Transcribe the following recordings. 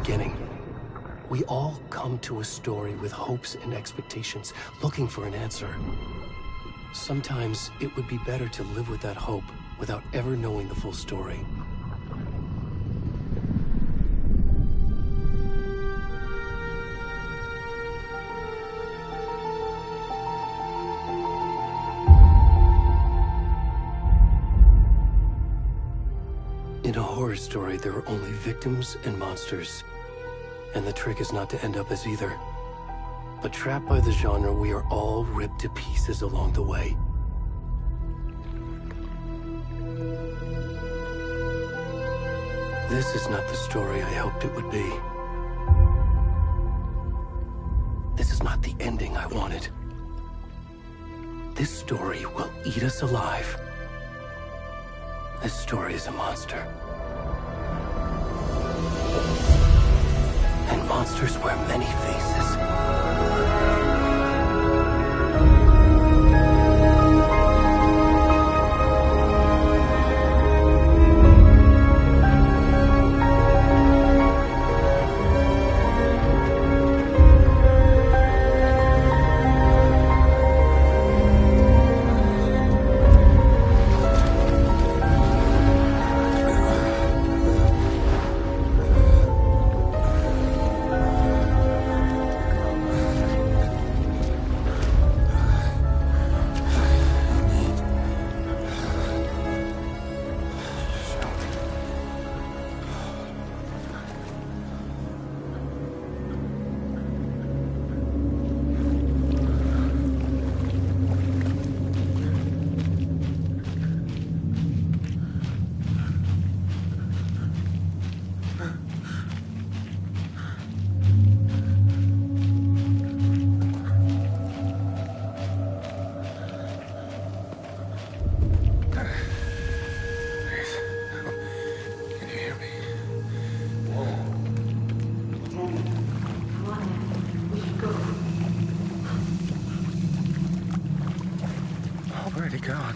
beginning. We all come to a story with hopes and expectations, looking for an answer. Sometimes it would be better to live with that hope without ever knowing the full story. In a horror story, there are only victims and monsters. And the trick is not to end up as either. But trapped by the genre, we are all ripped to pieces along the way. This is not the story I hoped it would be. This is not the ending I wanted. This story will eat us alive. This story is a monster. And monsters wear many faces. Already gone.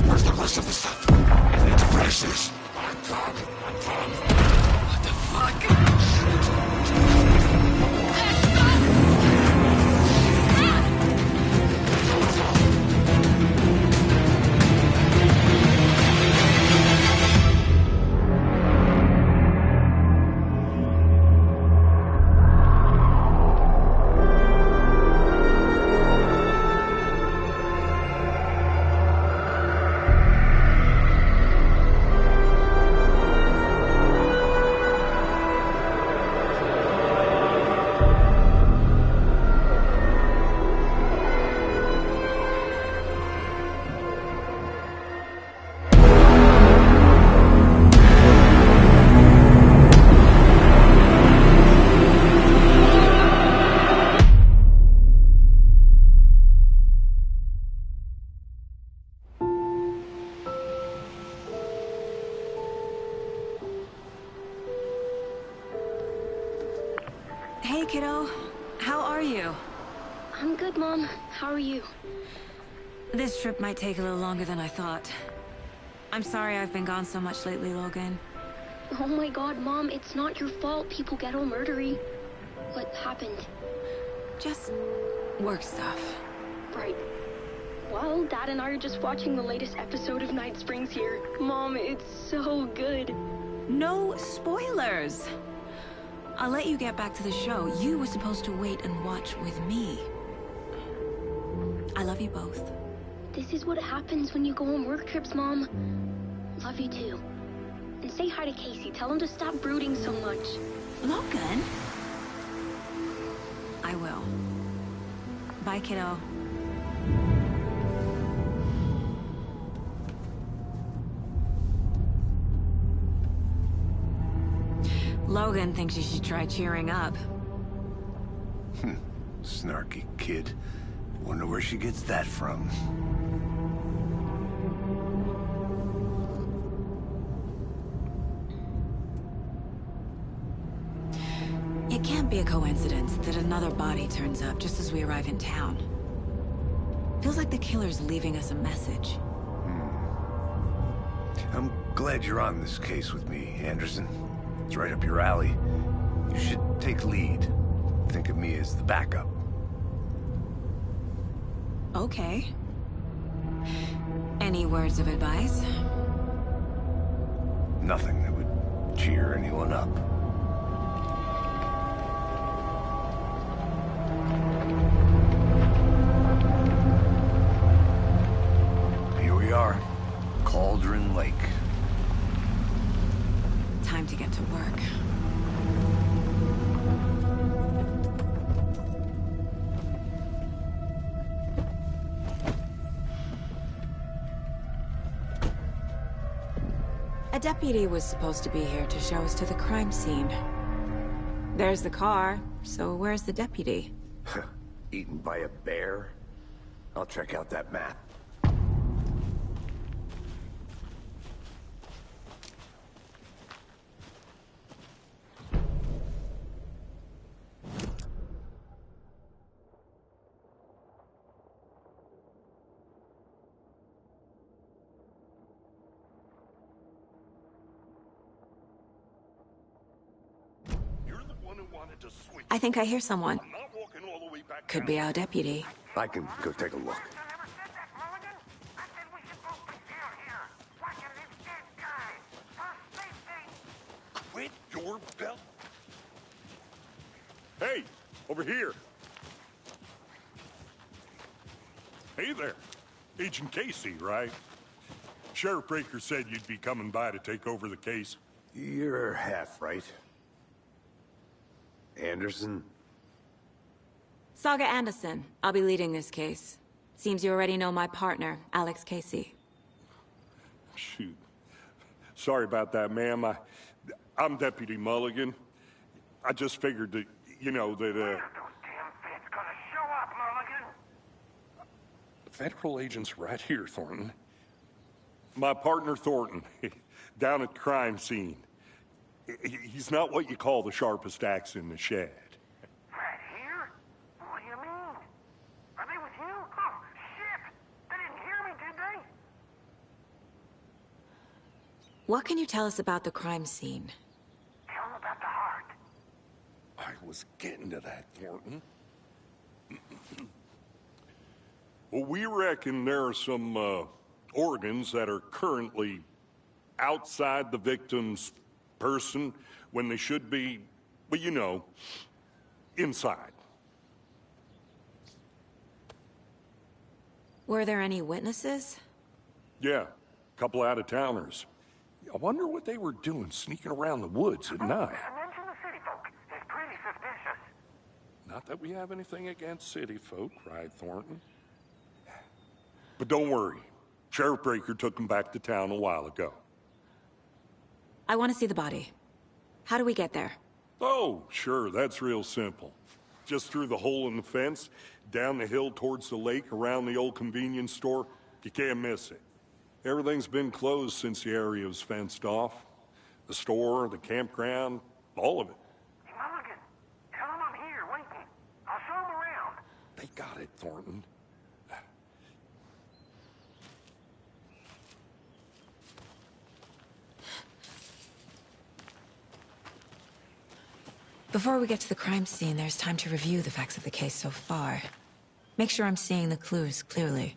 Where's the rest of the stuff? I need to finish this. I'm done. What the fuck? Hey, kiddo. How are you? I'm good, Mom. How are you? This trip might take a little longer than I thought. I'm sorry I've been gone so much lately, Logan. Oh my god, Mom, it's not your fault people get all murdery. What happened? Just work stuff. Right. Well, Dad and I are just watching the latest episode of Night Springs here. Mom, it's so good. No spoilers! I'll let you get back to the show. You were supposed to wait and watch with me. I love you both. This is what happens when you go on work trips, Mom. Love you too. And say hi to Casey. Tell him to stop brooding so much. Logan? I will. Bye, kiddo. Logan thinks you should try cheering up. Snarky kid. Wonder where she gets that from. It can't be a coincidence that another body turns up just as we arrive in town. Feels like the killer's leaving us a message. I'm glad you're on this case with me, Anderson. It's right up your alley. You should take lead. Think of me as the backup. Okay. Any words of advice? Nothing that would cheer anyone up. Here we are. Cauldron Lake. Time to get to work. A deputy was supposed to be here to show us to the crime scene. There's the car, so where's the deputy? Eaten by a bear? I'll check out that map. I think I hear someone. Could be our deputy. I can go take a look. Quit your belt. Hey, over here. Hey there. Agent Casey, right? Sheriff Breaker said you'd be coming by to take over the case. You're half right. Anderson? Saga Anderson. I'll be leading this case. Seems you already know my partner, Alex Casey. Shoot. Sorry about that, ma'am. I'm Deputy Mulligan. I just figured that, you know, that, Those damn feds gonna show up, Mulligan. federal agent's right here, Thornton. My partner, Thornton, down at the crime scene. He's not what you call the sharpest axe in the shed. Right here? What do you mean? Are they with you? Oh, shit! They didn't hear me, did they? What can you tell us about the crime scene? Tell them about the heart. I was getting to that, Thornton. Well, we reckon there are some organs that are currently outside the victim's person when they should be, well, you know, inside. Were there any witnesses? Yeah, a couple out-of-towners. I wonder what they were doing sneaking around the woods at night. Mention the city folk. It's pretty suspicious. Not that we have anything against city folk, cried Thornton. But don't worry. Sheriff Breaker took them back to town a while ago. I want to see the body. How do we get there? Oh, sure, that's real simple. Just through the hole in the fence, down the hill towards the lake, around the old convenience store. You can't miss it. Everything's been closed since the area was fenced off. The store, the campground, all of it. Hey, Mulligan, tell them I'm here, waiting. I'll show them around. They got it, Thornton. Before we get to the crime scene, there's time to review the facts of the case so far. Make sure I'm seeing the clues clearly.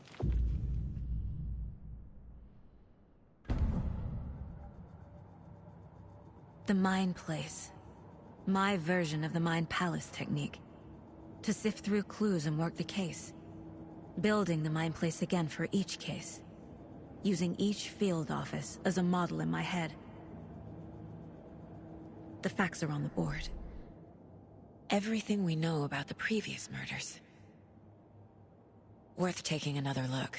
The Mind Place. My version of the Mind Palace technique. To sift through clues and work the case. Building the Mind Place again for each case. Using each field office as a model in my head. The facts are on the board. Everything we know about the previous murders. Worth taking another look.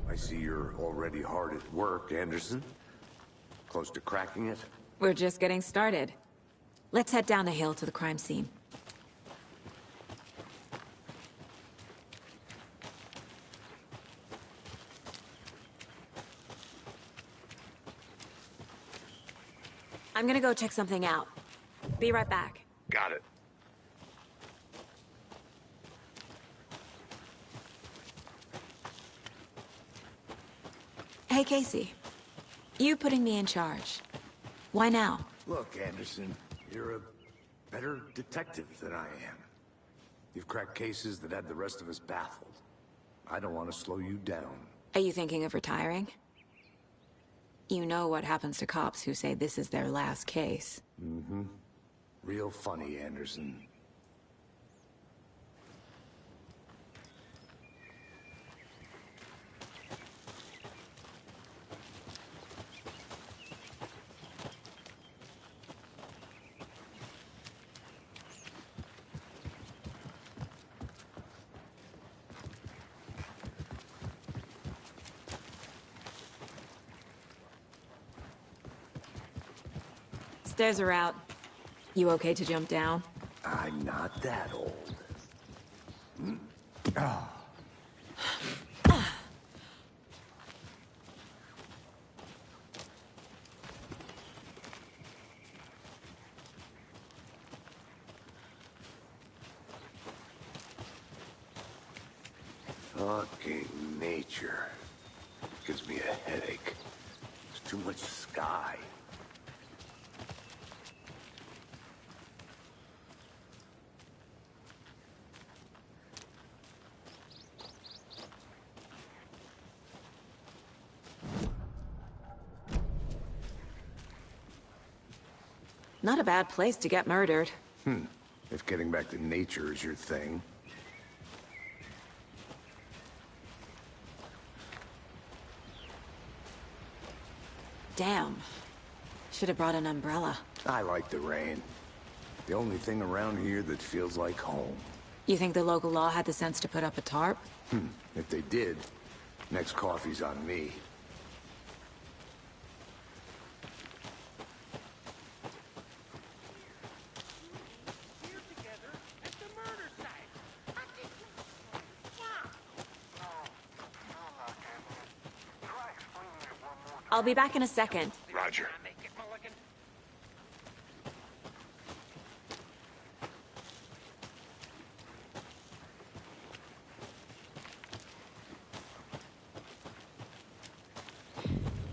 I see you're already hard at work, Anderson. Close to cracking it? We're just getting started. Let's head down the hill to the crime scene. I'm gonna go check something out. Be right back. Got it. Hey, Casey. You putting me in charge. Why now? Look, Anderson, you're a better detective than I am. You've cracked cases that had the rest of us baffled. I don't want to slow you down. Are you thinking of retiring? You know what happens to cops who say this is their last case. Mm-hmm. Real funny, Anderson. Stairs are out. You okay to jump down? I'm not that old. Fucking nature. Gives me a headache. There's too much sky. Not a bad place to get murdered. If getting back to nature is your thing. Damn. Should have brought an umbrella. I like the rain. The only thing around here that feels like home. You think the local law had the sense to put up a tarp? If they did, next coffee's on me. I'll be back in a second. Roger.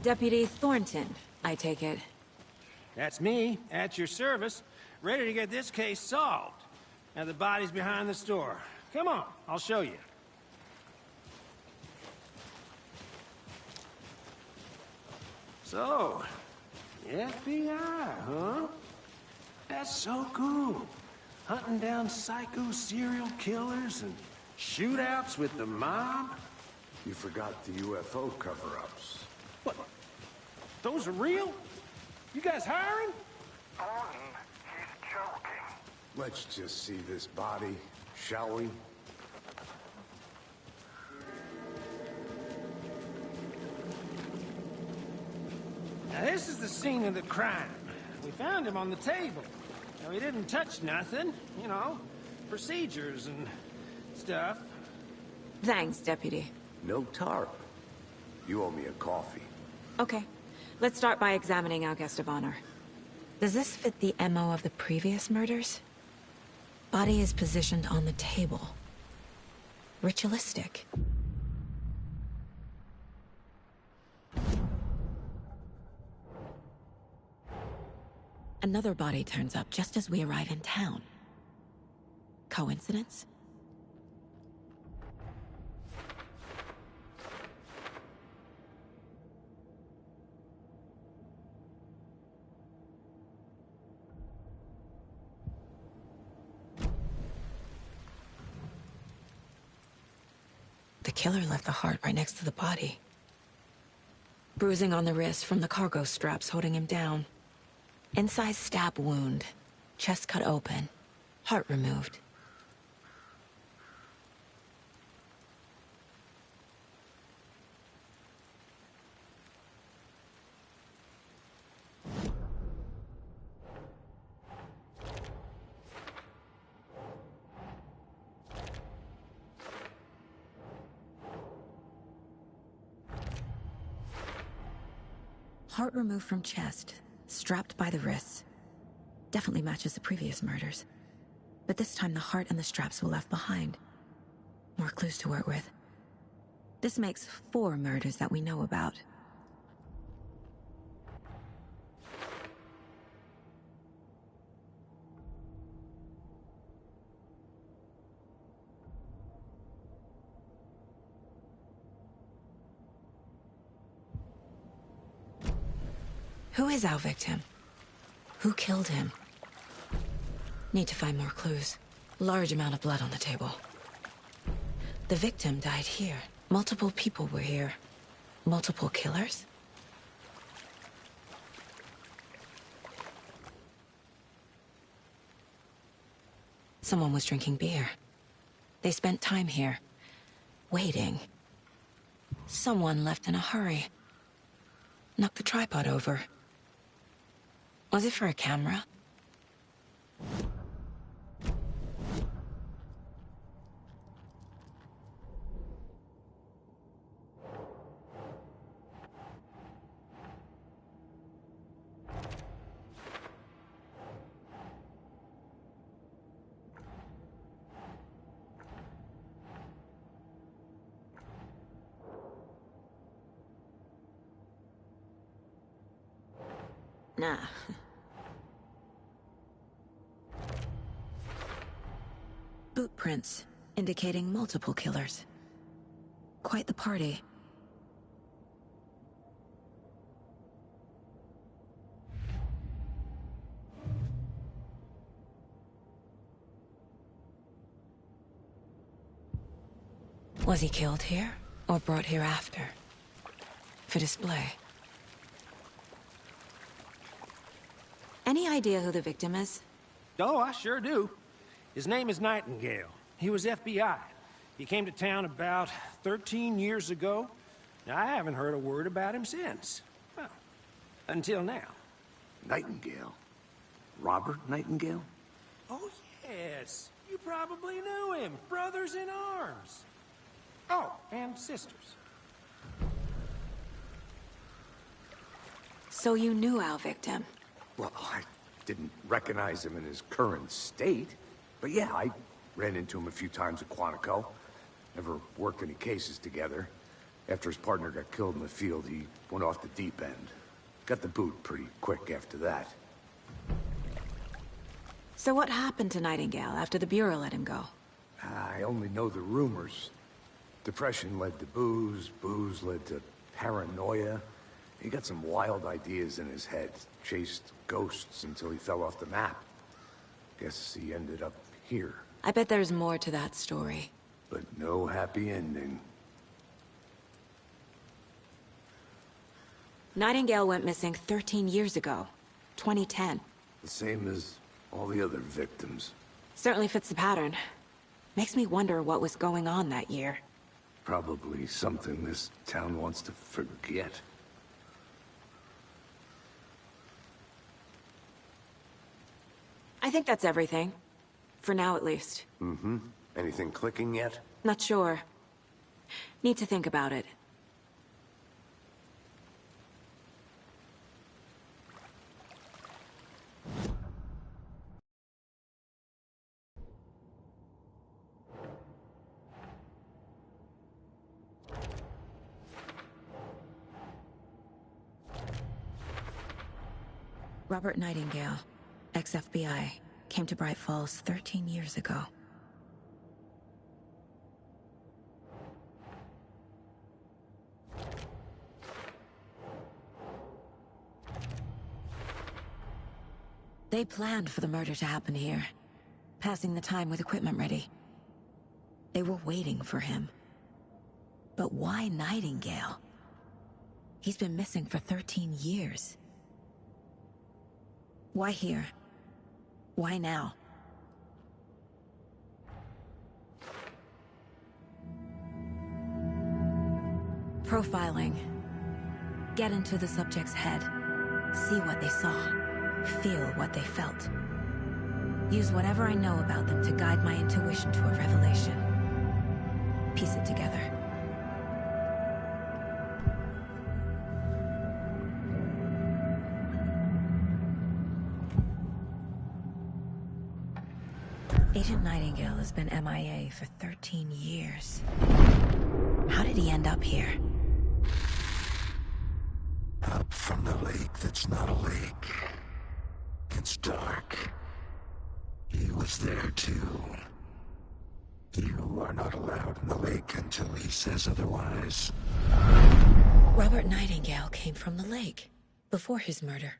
Deputy Thornton, I take it. That's me, at your service, ready to get this case solved. Now the body's behind the store. Come on, I'll show you. So, the FBI, huh? That's so cool. Hunting down psycho serial killers and shootouts with the mob? You forgot the UFO cover-ups. What? Those are real? You guys hiring? Thornton, he's joking. Let's just see this body, shall we? Now this is the scene of the crime. We found him on the table. Now he didn't touch nothing, you know, procedures and stuff. Thanks, Deputy. No tarp. You owe me a coffee. Okay. Let's start by examining our guest of honor. Does this fit the MO of the previous murders? Body is positioned on the table. Ritualistic. Another body turns up just as we arrive in town. Coincidence? The killer left the heart right next to the body. Bruising on the wrist from the cargo straps holding him down. Incised stab wound. Chest cut open. Heart removed. Heart removed from chest, strapped by the wrists. Definitely matches the previous murders. But this time the heart and the straps were left behind. More clues to work with. This makes 4 murders that we know about. Who is our victim? Who killed him? Need to find more clues. Large amount of blood on the table. The victim died here. Multiple people were here. Multiple killers? Someone was drinking beer. They spent time here. Waiting. Someone left in a hurry. Knocked the tripod over. Was it for a camera? Nah. Boot prints, indicating multiple killers. Quite the party. Was he killed here, or brought here after? For display? Any idea who the victim is? Oh, I sure do. His name is Nightingale. He was FBI. He came to town about 13 years ago. Now, I haven't heard a word about him since. Well, until now. Nightingale? Robert Nightingale? Oh, yes. You probably knew him. Brothers in arms. Oh, and sisters. So you knew our victim? Well, I didn't recognize him in his current state. But yeah, I ran into him a few times at Quantico. Never worked any cases together. After his partner got killed in the field, he went off the deep end. Got the boot pretty quick after that. So what happened to Nightingale after the Bureau let him go? I only know the rumors. Depression led to booze, booze led to paranoia. He got some wild ideas in his head, chased ghosts until he fell off the map. Guess he ended up here. I bet there's more to that story. But no happy ending. Nightingale went missing 13 years ago. 2010. The same as all the other victims. Certainly fits the pattern. Makes me wonder what was going on that year. Probably something this town wants to forget. I think that's everything. For now, at least. Mm-hmm. Anything clicking yet? Not sure. Need to think about it. Robert Nightingale, ex-FBI, came to Bright Falls 13 years ago. They planned for the murder to happen here, passing the time with equipment ready. They were waiting for him. But why Nightingale? He's been missing for 13 years. Why here? Why now? Profiling. Get into the subject's head. See what they saw. Feel what they felt. Use whatever I know about them to guide my intuition to a revelation. Piece it together. Agent Nightingale has been MIA for 13 years. How did he end up here? Up from the lake that's not a lake. It's dark. He was there too. You are not allowed in the lake until he says otherwise. Robert Nightingale came from the lake, before his murder.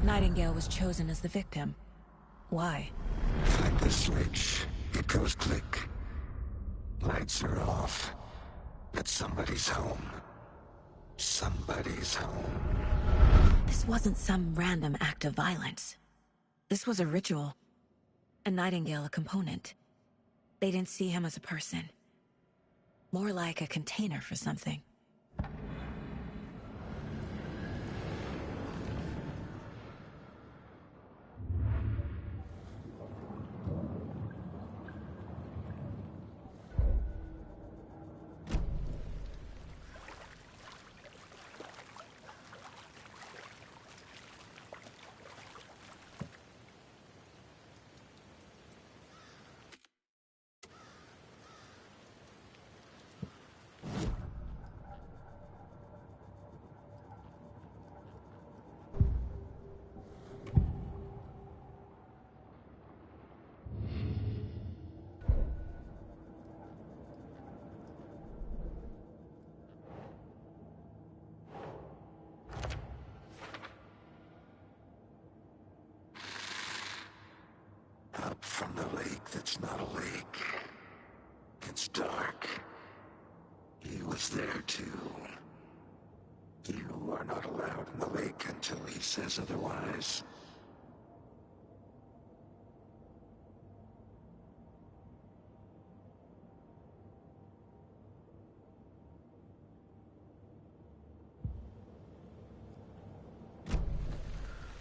Nightingale was chosen as the victim. Why? Find the switch. It goes click. Lights are off. But somebody's home. Somebody's home. This wasn't some random act of violence. This was a ritual. And Nightingale a component. They didn't see him as a person. More like a container for something. Up from the lake that's not a lake. It's dark. He was there too. You are not allowed in the lake until he says otherwise.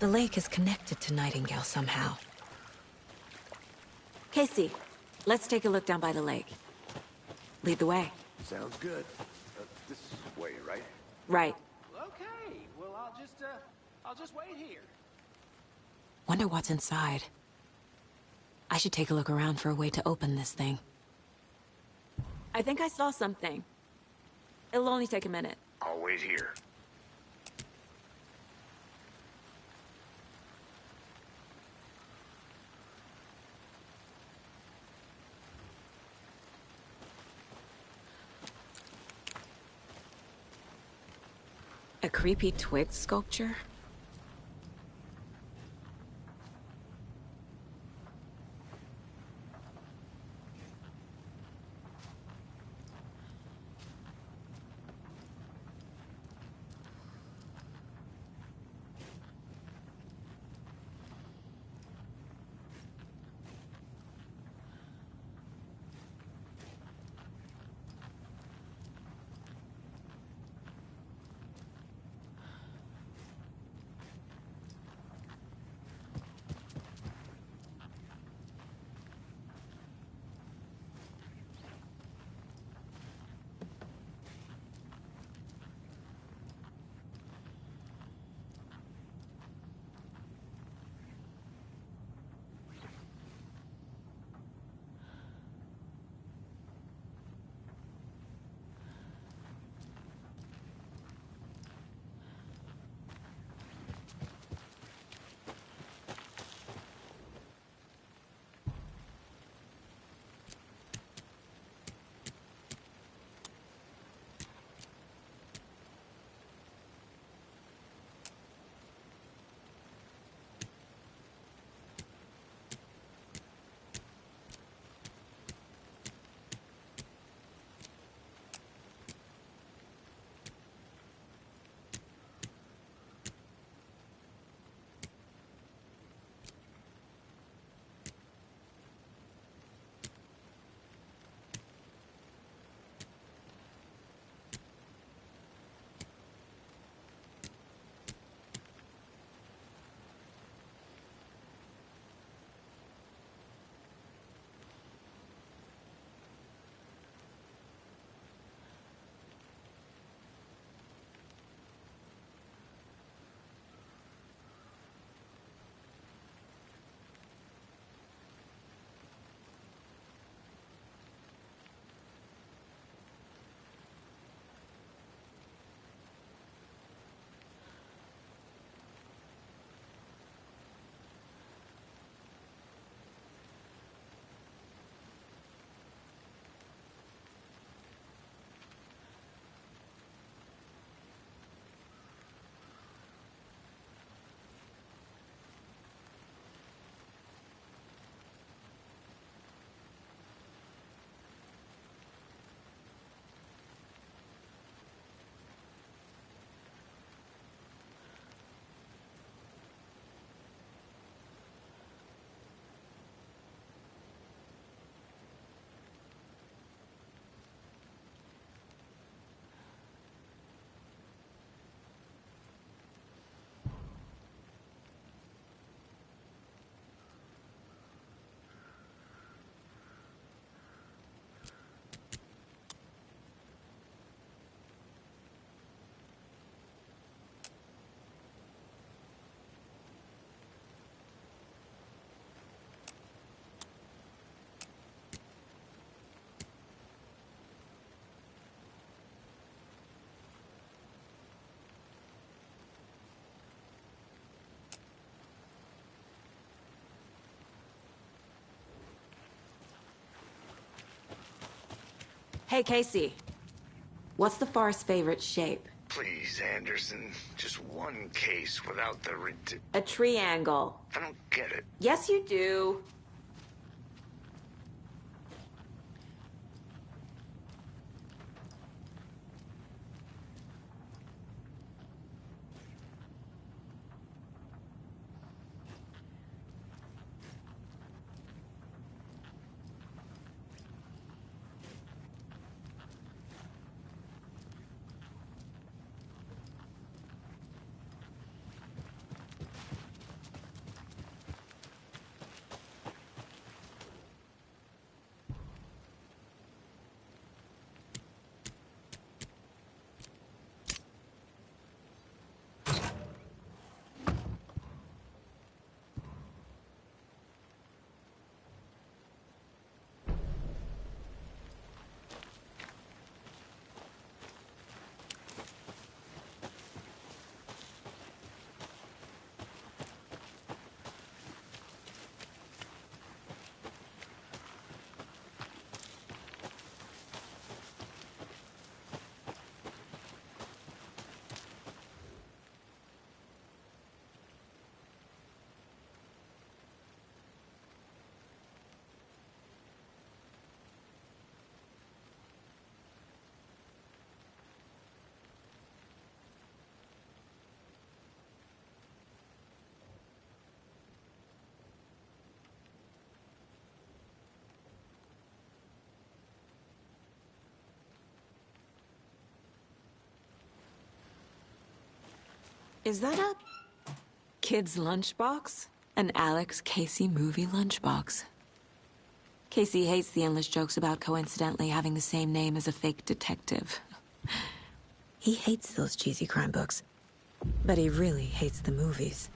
The lake is connected to Nightingale somehow. Casey, let's take a look down by the lake. Lead the way. Sounds good. This way, right? Right. Okay, well, I'll just wait here. Wonder what's inside. I should take a look around for a way to open this thing. I think I saw something. It'll only take a minute. I'll wait here. A creepy twig sculpture? Hey, Casey. What's the forest's favorite shape? Please, Anderson. Just one case without the A triangle. I don't get it. Yes, you do. Is that a kid's lunchbox? An Alex Casey movie lunchbox. Casey hates the endless jokes about coincidentally having the same name as a fake detective. He hates those cheesy crime books, but he really hates the movies.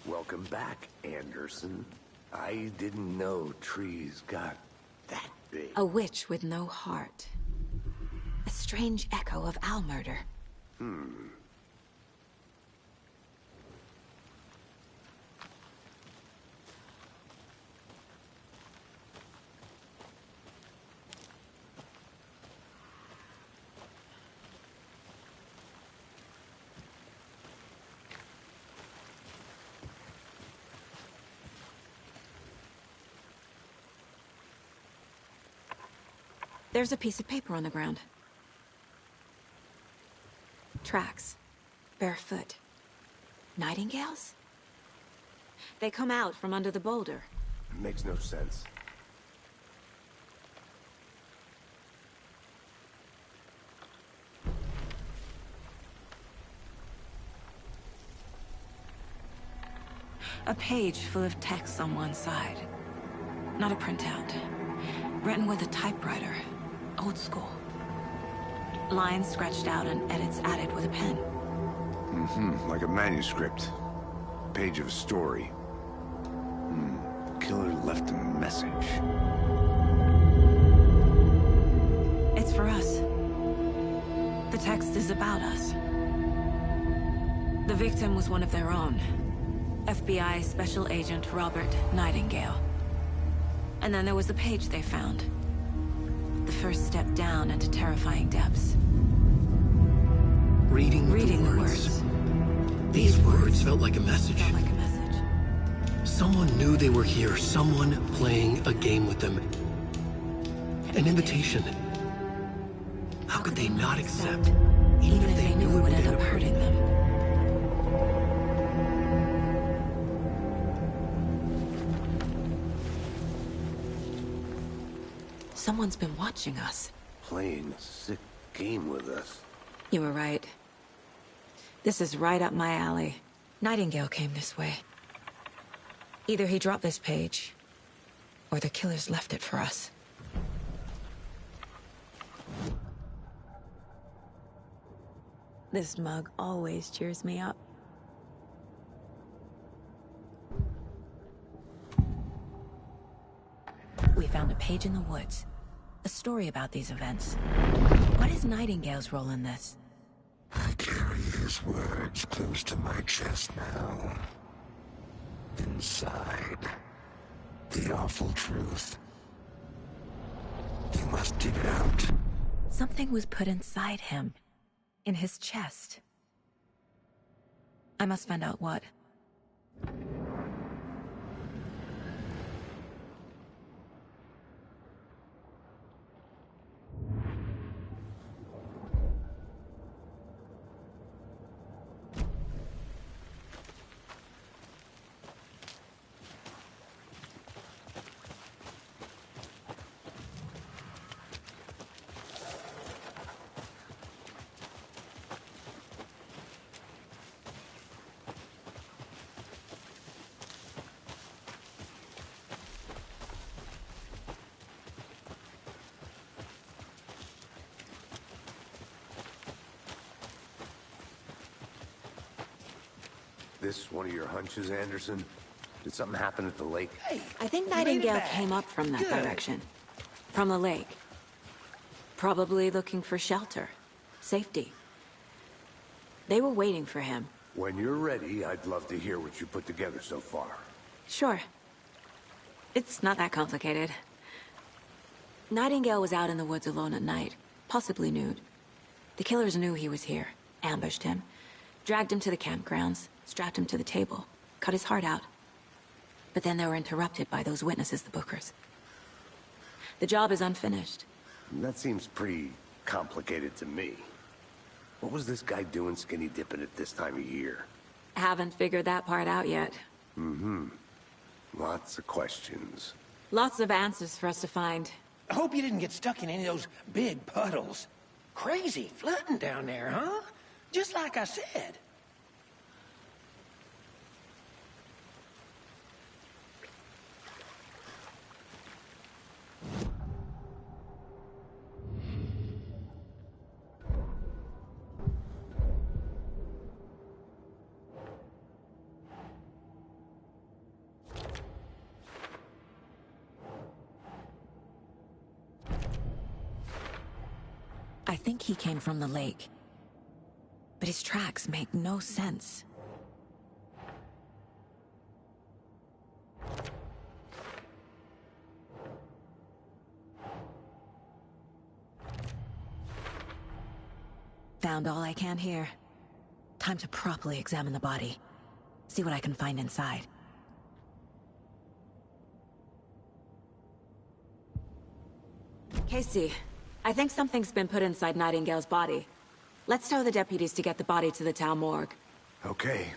Welcome back, Anderson. I didn't know trees got that big. A witch with no heart. A strange echo of owl murder. There's a piece of paper on the ground. Tracks. Barefoot. Nightingales? They come out from under the boulder. Makes no sense. A page full of text on one side. Not a printout. Written with a typewriter. Old school. Lines scratched out and edits added with a pen. Like a manuscript. Page of a story. Killer left a message. It's for us. The text is about us. The victim was one of their own. FBI Special Agent Robert Nightingale. And then there was the page they found. The first step down into terrifying depths. Reading the words. These words felt like a message. Someone knew they were here. Someone playing a game with them. An invitation. How could they not accept, even if they knew it would end up hurting them? Someone's been watching us. Playing a sick game with us. You were right. This is right up my alley. Nightingale came this way. Either he dropped this page, or the killers left it for us. This mug always cheers me up. We found a page in the woods. A story about these events. What is Nightingale's role in this? I carry his words close to my chest now. Inside, the awful truth. You must dig it out. Something was put inside him. In his chest. I must find out what. this one of your hunches, Anderson? Did something happen at the lake? Hey, I think you made it Nightingale back. came up from that Good. direction. From the lake. Probably looking for shelter. Safety. They were waiting for him. When you're ready, I'd love to hear what you put together so far. Sure. It's not that complicated. Nightingale was out in the woods alone at night, possibly nude. The killers knew he was here, ambushed him, dragged him to the campgrounds, strapped him to the table, cut his heart out. But then they were interrupted by those witnesses, the Bookers. The job is unfinished. That seems pretty complicated to me. What was this guy doing skinny dipping at this time of year? Haven't figured that part out yet. Lots of questions. Lots of answers for us to find. I hope you didn't get stuck in any of those big puddles. Crazy flooding down there, huh? Just like I said. I think he came from the lake. But his tracks make no sense. Found all I can here. Time to properly examine the body. See what I can find inside. Casey, I think something's been put inside Nightingale's body. Let's tell the deputies to get the body to the town morgue. Okay.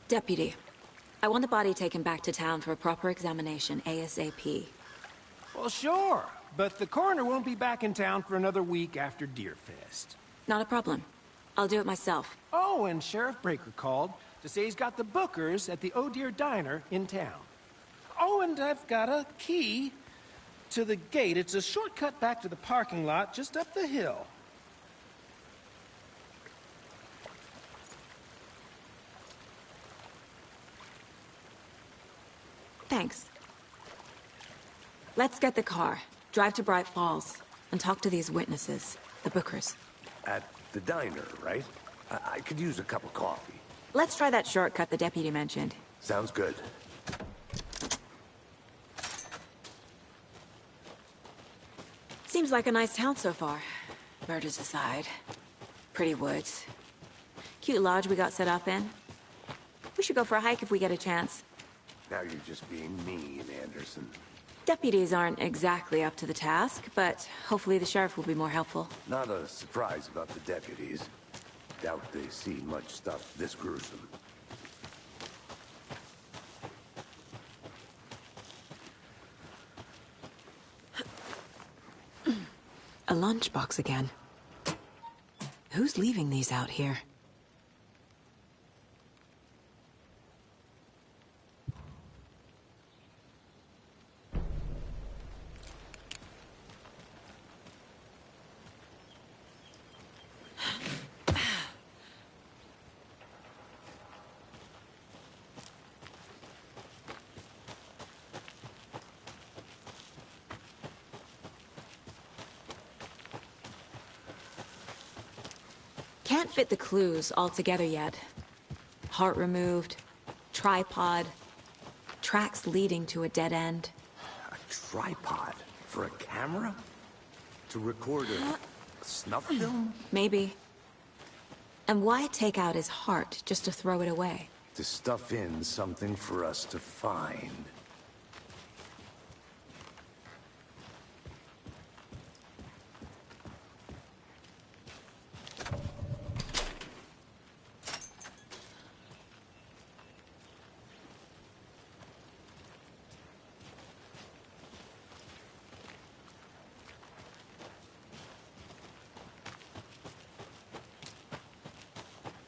Deputy, I want the body taken back to town for a proper examination, ASAP. Well, sure. But the coroner won't be back in town for another week after Deerfest. Not a problem. I'll do it myself. Oh, and Sheriff Breaker called to say he's got the Bookers at the Oh Deer Diner in town. Oh, and I've got a key to the gate. It's a shortcut back to the parking lot just up the hill. Thanks. Let's get the car, drive to Bright Falls, and talk to these witnesses, the Bookers. At the diner, right? I could use a cup of coffee. Let's try that shortcut the deputy mentioned. Sounds good. Seems like a nice town so far. Murders aside. Pretty woods. Cute lodge we got set up in. We should go for a hike if we get a chance. Now you're just being mean, Anderson. Deputies aren't exactly up to the task, but hopefully the sheriff will be more helpful. Not a surprise about the deputies. Doubt they see much stuff this gruesome. A lunchbox again. Who's leaving these out here? Can't fit the clues all together yet. Heart removed, tripod, tracks leading to a dead end. A tripod? For a camera? To record a snuff film? Maybe. And why take out his heart just to throw it away? To stuff in something for us to find.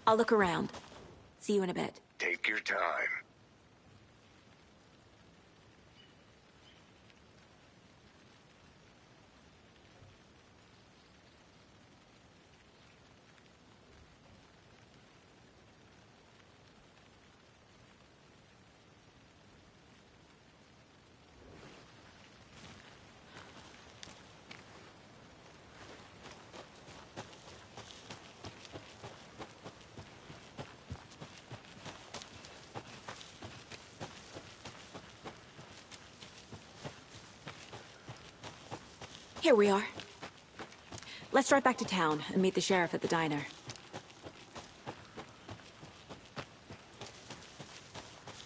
I'll look around. See you in a bit. Take Take your time. Here we are. Let's drive back to town and meet the sheriff at the diner.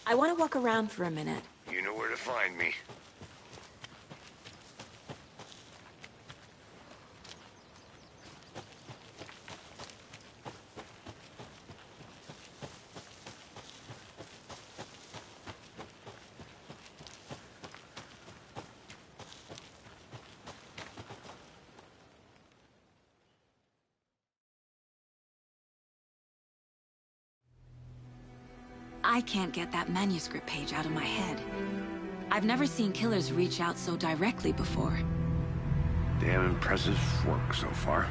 I want to walk around for a minute. You know where to find me. I can't get that manuscript page out of my head. I've never seen killers reach out so directly before. Damn impressive work so far.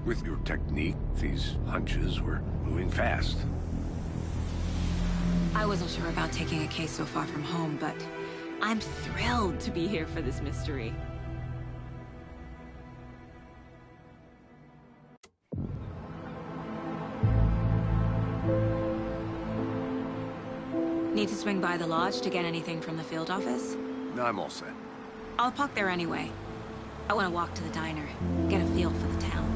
With your technique, these hunches were moving fast. I wasn't sure about taking a case so far from home, but I'm thrilled to be here for this mystery. Need to swing by the lodge to get anything from the field office? No, I'm all set. I'll park there anyway. I want to walk to the diner, get a feel for the town.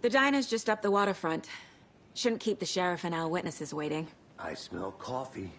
The diner's just up the waterfront. Shouldn't keep the sheriff and our witnesses waiting. I smell coffee.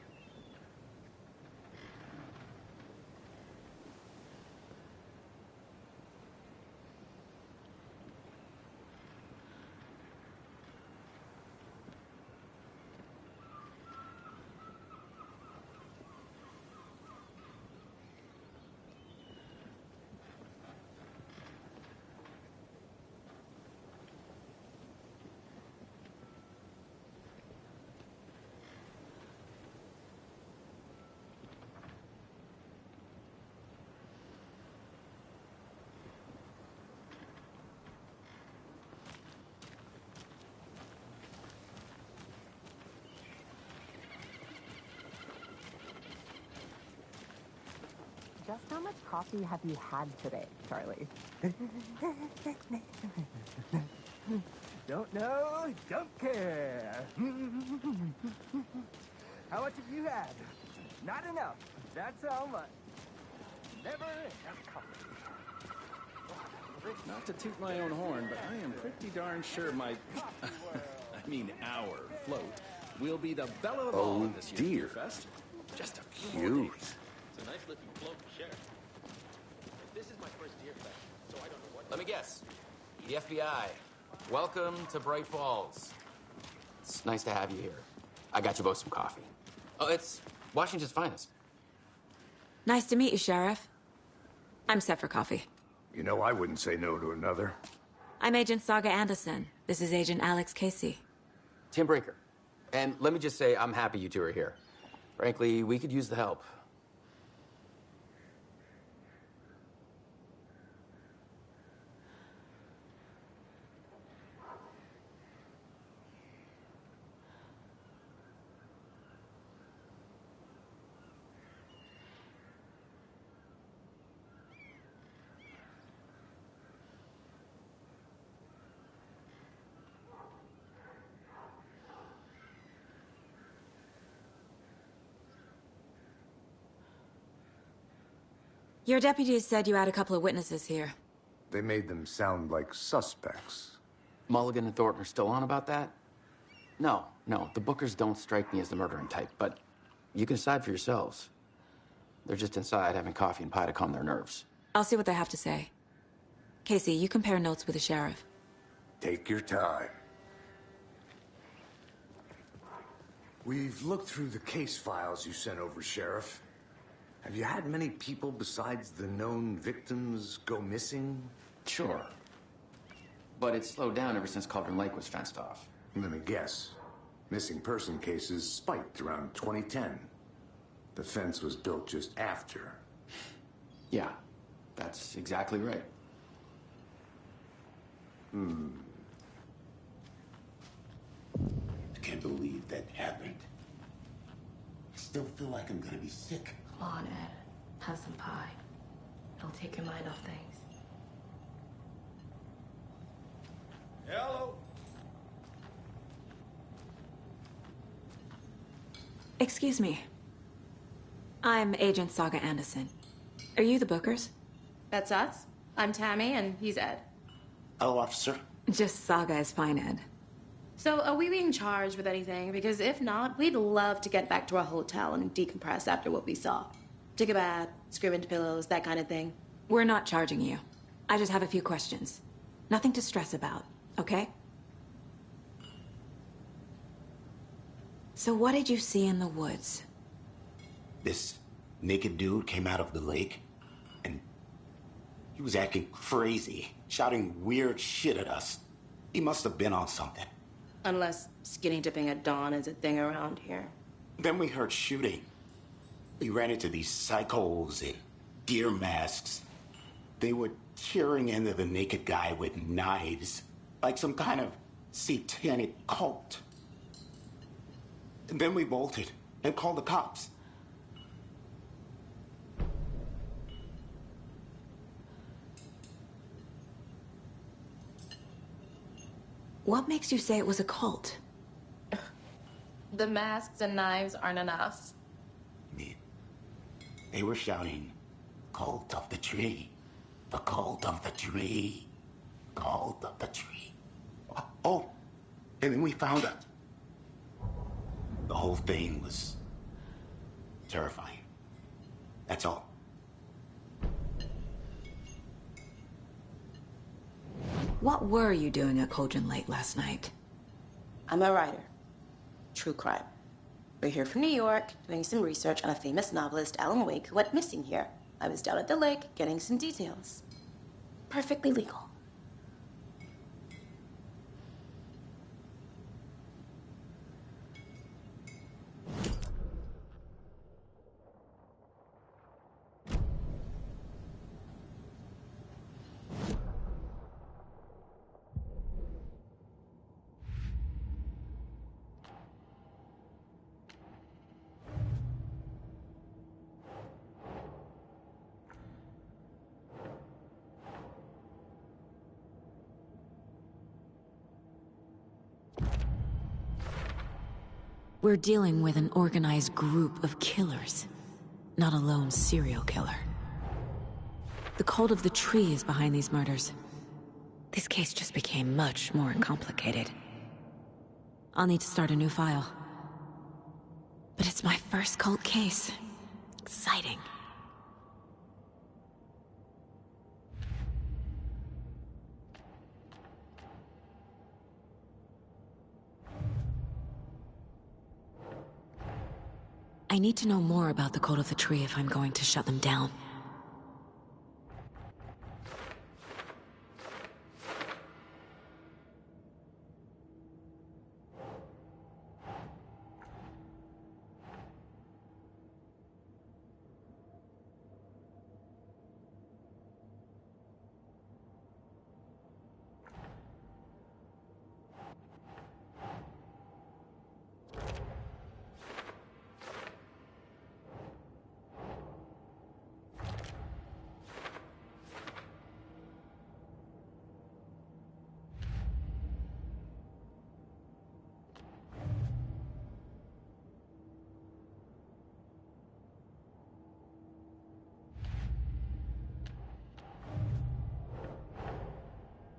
Just how much coffee have you had today, Charlie? Don't know, don't care. How much have you had? Not enough. That's how much. Never enough coffee. Not to toot my own horn, but I am pretty darn sure my... I mean our float will be the belle of all of this year's Beer Fest. Just a few more days. It's a nice looking float, Sheriff. This is my first Deer Fest, so I don't know what... Let me guess. The FBI. Welcome to Bright Falls. It's nice to have you here. I got you both some coffee. Oh, it's Washington's finest. Nice to meet you, Sheriff. I'm set for coffee. You know, I wouldn't say no to another. I'm Agent Saga Anderson. This is Agent Alex Casey. Tim Breaker. And let me just say, I'm happy you two are here. Frankly, we could use the help. Your deputies said you had a couple of witnesses here. They made them sound like suspects. Mulligan and Thornton are still on about that? No, the Bookers don't strike me as the murdering type, but you can decide for yourselves. They're just inside having coffee and pie to calm their nerves. I'll see what they have to say. Casey, you compare notes with the sheriff. Take your time. We've looked through the case files you sent over, Sheriff. Have you had many people besides the known victims go missing? Sure. But it's slowed down ever since Cauldron Lake was fenced off. Let me guess. Missing person cases spiked around 2010. The fence was built just after. Yeah, that's exactly right. I can't believe that happened. I still feel like I'm gonna be sick. Come on, Ed. Have some pie. It'll take your mind off things. Hello. Excuse me. I'm Agent Saga Anderson. Are you the Bookers? That's us. I'm Tammy, and he's Ed. Hello, officer. Just Saga is fine, Ed. So, are we being charged with anything? Because if not, we'd love to get back to our hotel and decompress after what we saw. Take a bath, scream into pillows, that kind of thing. We're not charging you. I just have a few questions. Nothing to stress about, okay? So what did you see in the woods? This naked dude came out of the lake, and he was acting crazy, shouting weird shit at us. He must have been on something. Unless skinny dipping at dawn is a thing around here. Then we heard shooting. We ran into these psychos in deer masks. They were tearing into the naked guy with knives, like some kind of satanic cult. And then we bolted and called the cops. What makes you say it was a cult? The masks and knives aren't enough. They were shouting, "Cult of the tree, the cult of the tree, cult of the tree." Oh, and then we found it. The whole thing was terrifying. That's all. What were you doing at Cauldron Lake last night? I'm a writer. True crime. We're here from New York, doing some research on a famous novelist, Alan Wake, who went missing here. I was down at the lake, getting some details. Perfectly legal. We're dealing with an organized group of killers, not a lone serial killer. The cult of the tree is behind these murders. This case just became much more complicated. I'll need to start a new file. But it's my first cult case. Exciting. I need to know more about the Cult of the Tree if I'm going to shut them down.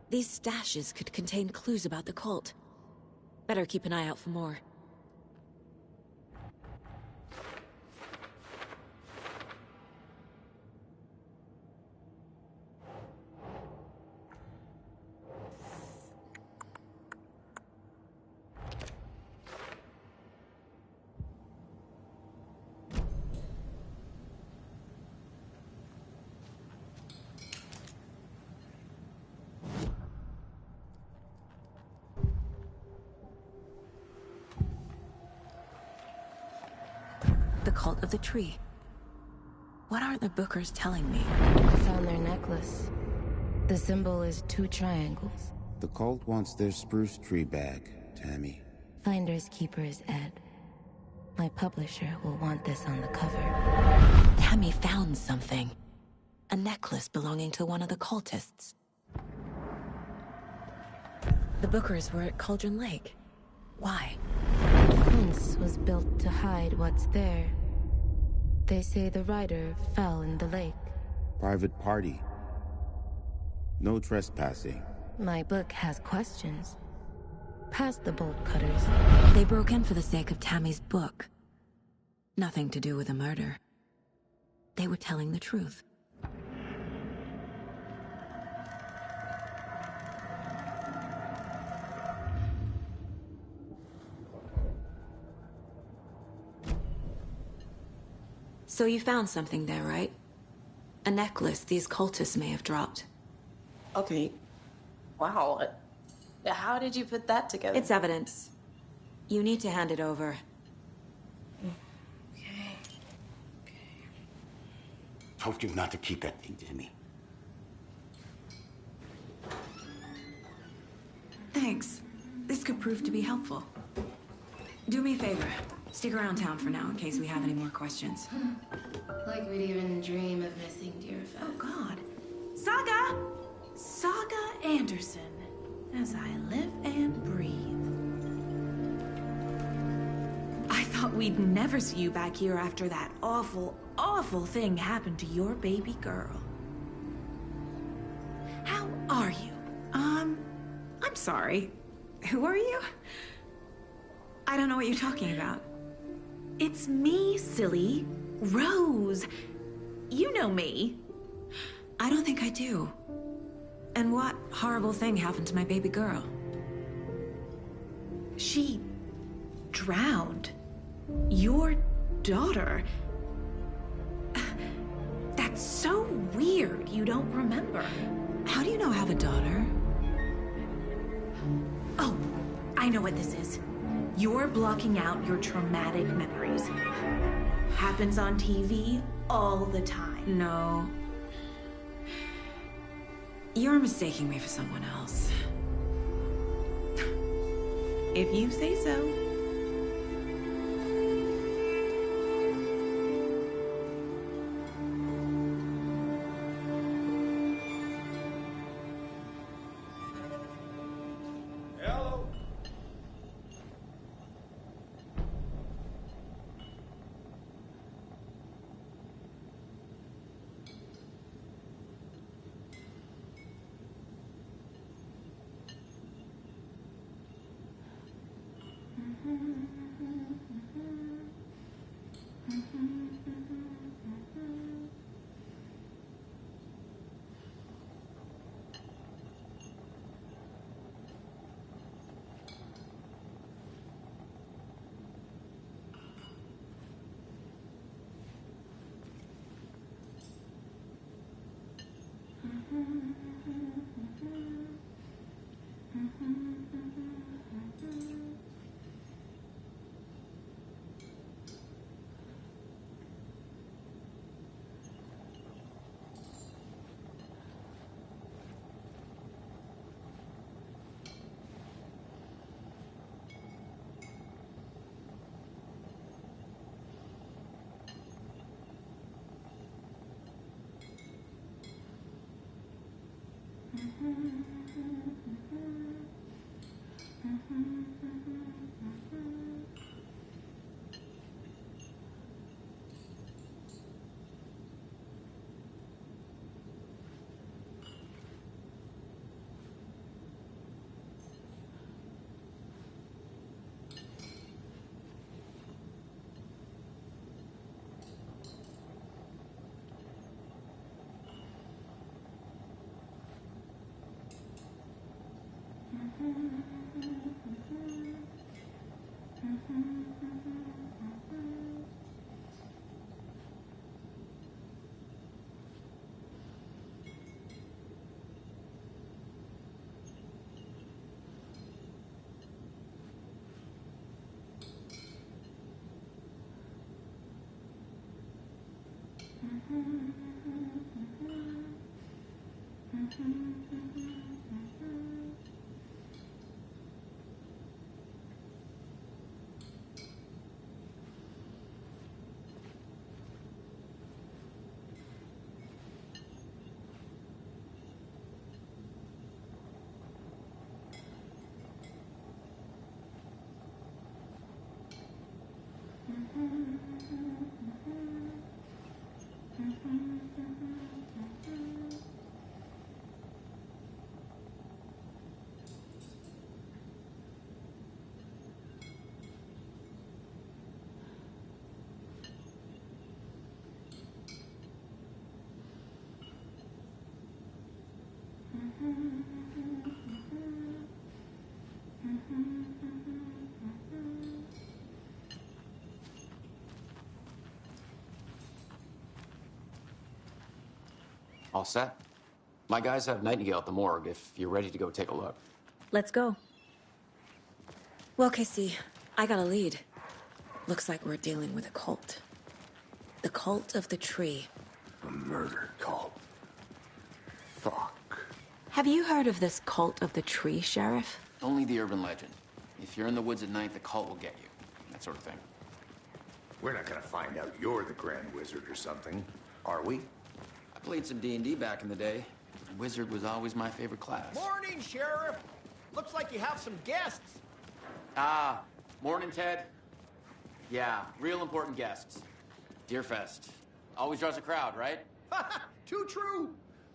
These stashes could contain clues about the cult. Better keep an eye out for more. The Cult of the Tree. What aren't the Bookers telling me? I found their necklace. The symbol is 2 triangles. The cult wants their spruce tree back, Tammy. Finders keepers, Ed. My publisher will want this on the cover. Tammy found something. A necklace belonging to one of the cultists. The Bookers were at Cauldron Lake. Why? The fence was built to hide what's there. They say the rider fell in the lake. Private party. No trespassing. My book has questions. Past the bolt cutters. They broke in for the sake of Tammy's book. Nothing to do with a murder. They were telling the truth. So you found something there, right? A necklace these cultists may have dropped. Okay. Wow. How did you put that together? It's evidence. You need to hand it over. Told you not to keep that thing, Tammy. Thanks. This could prove to be helpful. Do me a favor. Stick around town for now in case we have any more questions. Like we'd even dream of missing Deerfest. Oh, God. Saga! Saga Anderson. As I live and breathe. I thought we'd never see you back here after that awful, awful thing happened to your baby girl. How are you? I'm sorry. Who are you? I don't know what you're talking about. It's me, silly. Rose. You know me. I don't think I do. And what horrible thing happened to my baby girl? She drowned. Your daughter. That's so weird you don't remember. How do you know I have a daughter? Oh, I know what this is. You're blocking out your traumatic memories. Happens on TV all the time. No. You're mistaking me for someone else. If you say so. All set? My guys have Nightingale at the morgue if you're ready to go take a look. Let's go. Well, Casey, I got a lead. Looks like we're dealing with a cult. The Cult of the Tree. A murder cult. Fuck. Have you heard of this Cult of the Tree, Sheriff? Only the urban legend. If you're in the woods at night, the cult will get you. That sort of thing. We're not gonna find out you're the Grand Wizard or something, are we? I played some D&D back in the day. Wizard was always my favorite class. Morning, Sheriff. Looks like you have some guests. Ah, morning, Ted. Yeah, real important guests. Deerfest. Always draws a crowd, right? Too true.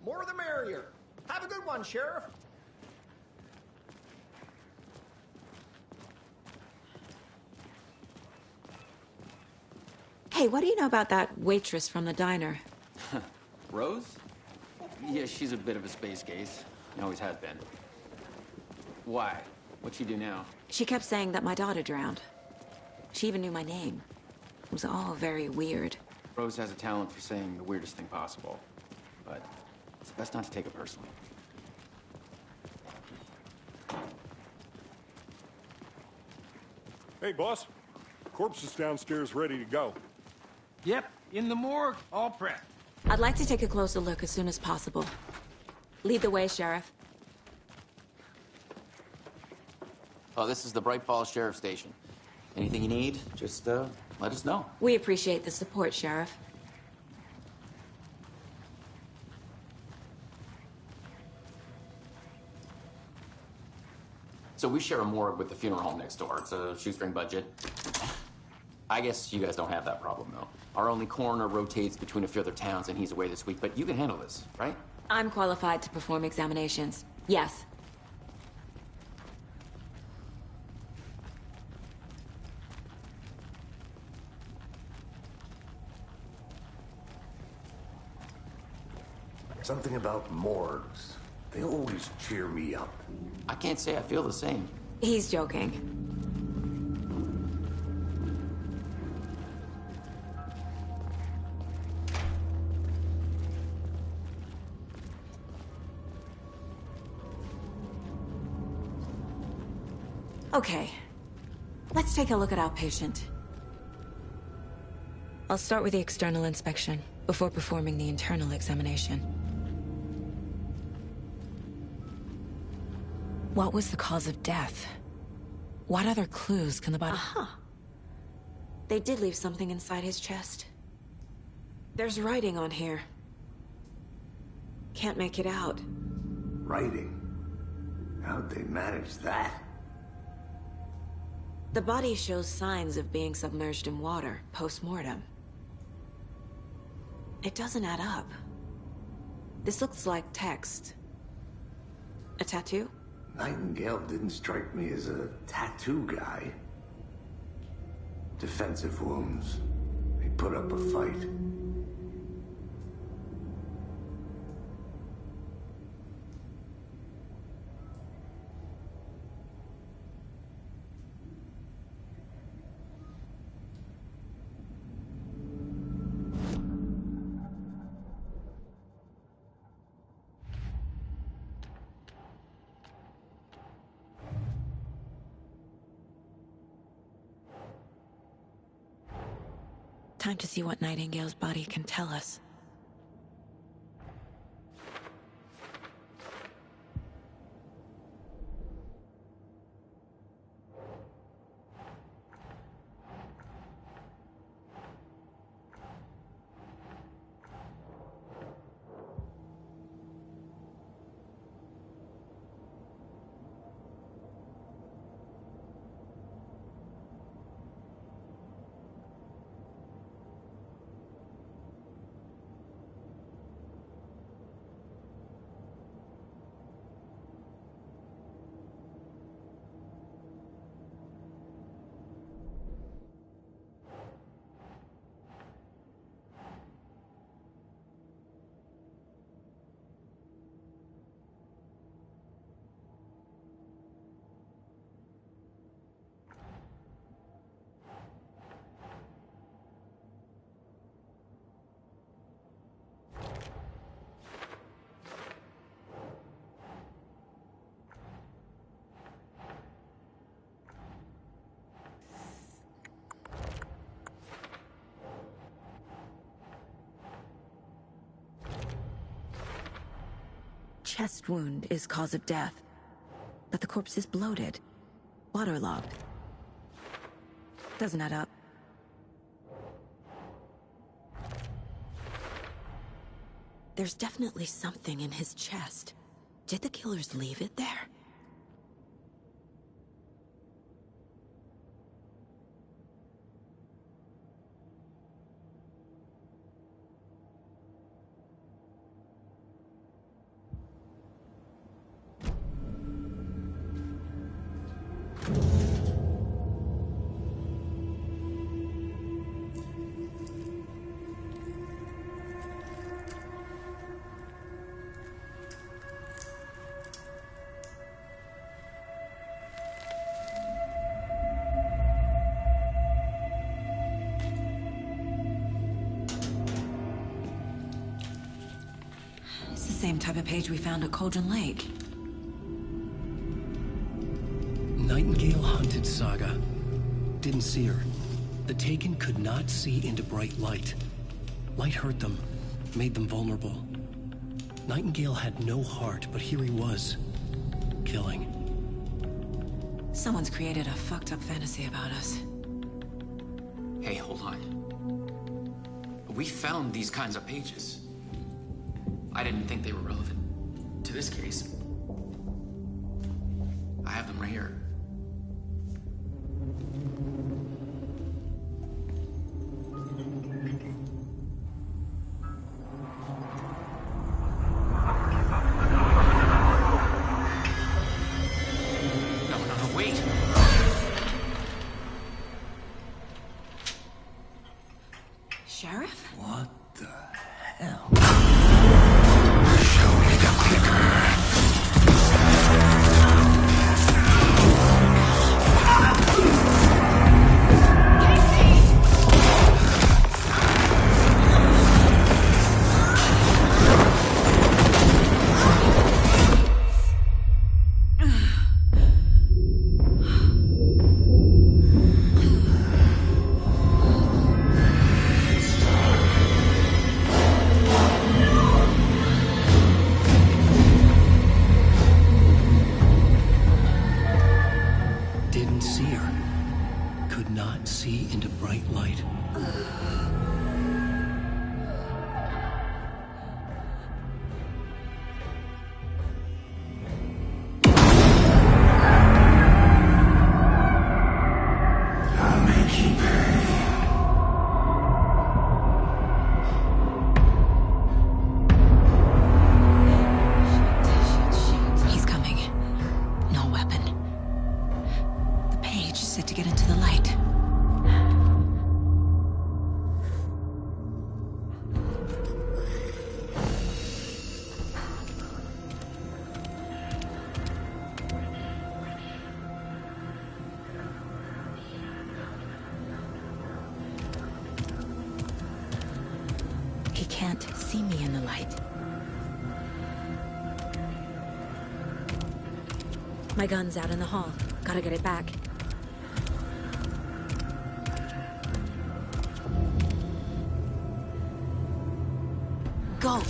More the merrier. Have a good one, Sheriff. Hey, what do you know about that waitress from the diner? Rose? Yeah, she's a bit of a space case. Always has been. Why? What'd she do now? She kept saying that my daughter drowned. She even knew my name. It was all very weird. Rose has a talent for saying the weirdest thing possible. But it's best not to take it personally. Hey, boss. Corpse is downstairs ready to go. Yep, in the morgue, all prepped. I'd like to take a closer look as soon as possible. Lead the way, Sheriff. Oh, this is the Bright Falls Sheriff Station. Anything you need, just let us know. We appreciate the support, Sheriff. So we share a morgue with the funeral home next door. It's a shoestring budget. I guess you guys don't have that problem, though. Our only coroner rotates between a few other towns, and he's away this week, but you can handle this, right? I'm qualified to perform examinations. Yes. Something about morgues. They always cheer me up. I can't say I feel the same. He's joking. Okay. Let's take a look at our patient. I'll start with the external inspection before performing the internal examination. What was the cause of death? What other clues can the body... Aha! They did leave something inside his chest. There's writing on here. Can't make it out. Writing? How'd they manage that? The body shows signs of being submerged in water, post-mortem. It doesn't add up. This looks like text. A tattoo? Nightingale didn't strike me as a tattoo guy. Defensive wounds. He put up a fight. Time to see what Nightingale's body can tell us. Chest wound is cause of death, but the corpse is bloated, waterlogged. Doesn't add up. There's definitely something in his chest. Did the killers leave it there? Same type of page we found at Cauldron Lake. Nightingale hunted Saga. Didn't see her. The Taken could not see into bright light. Light hurt them, made them vulnerable. Nightingale had no heart, but here he was, killing. Someone's created a fucked up fantasy about us. Hey, hold on. We found these kinds of pages. I didn't think they were relevant to this case. I have them right here. No, wait! Sheriff? What the hell? Can't see me in the light. My gun's out in the hall. Gotta get it back. go.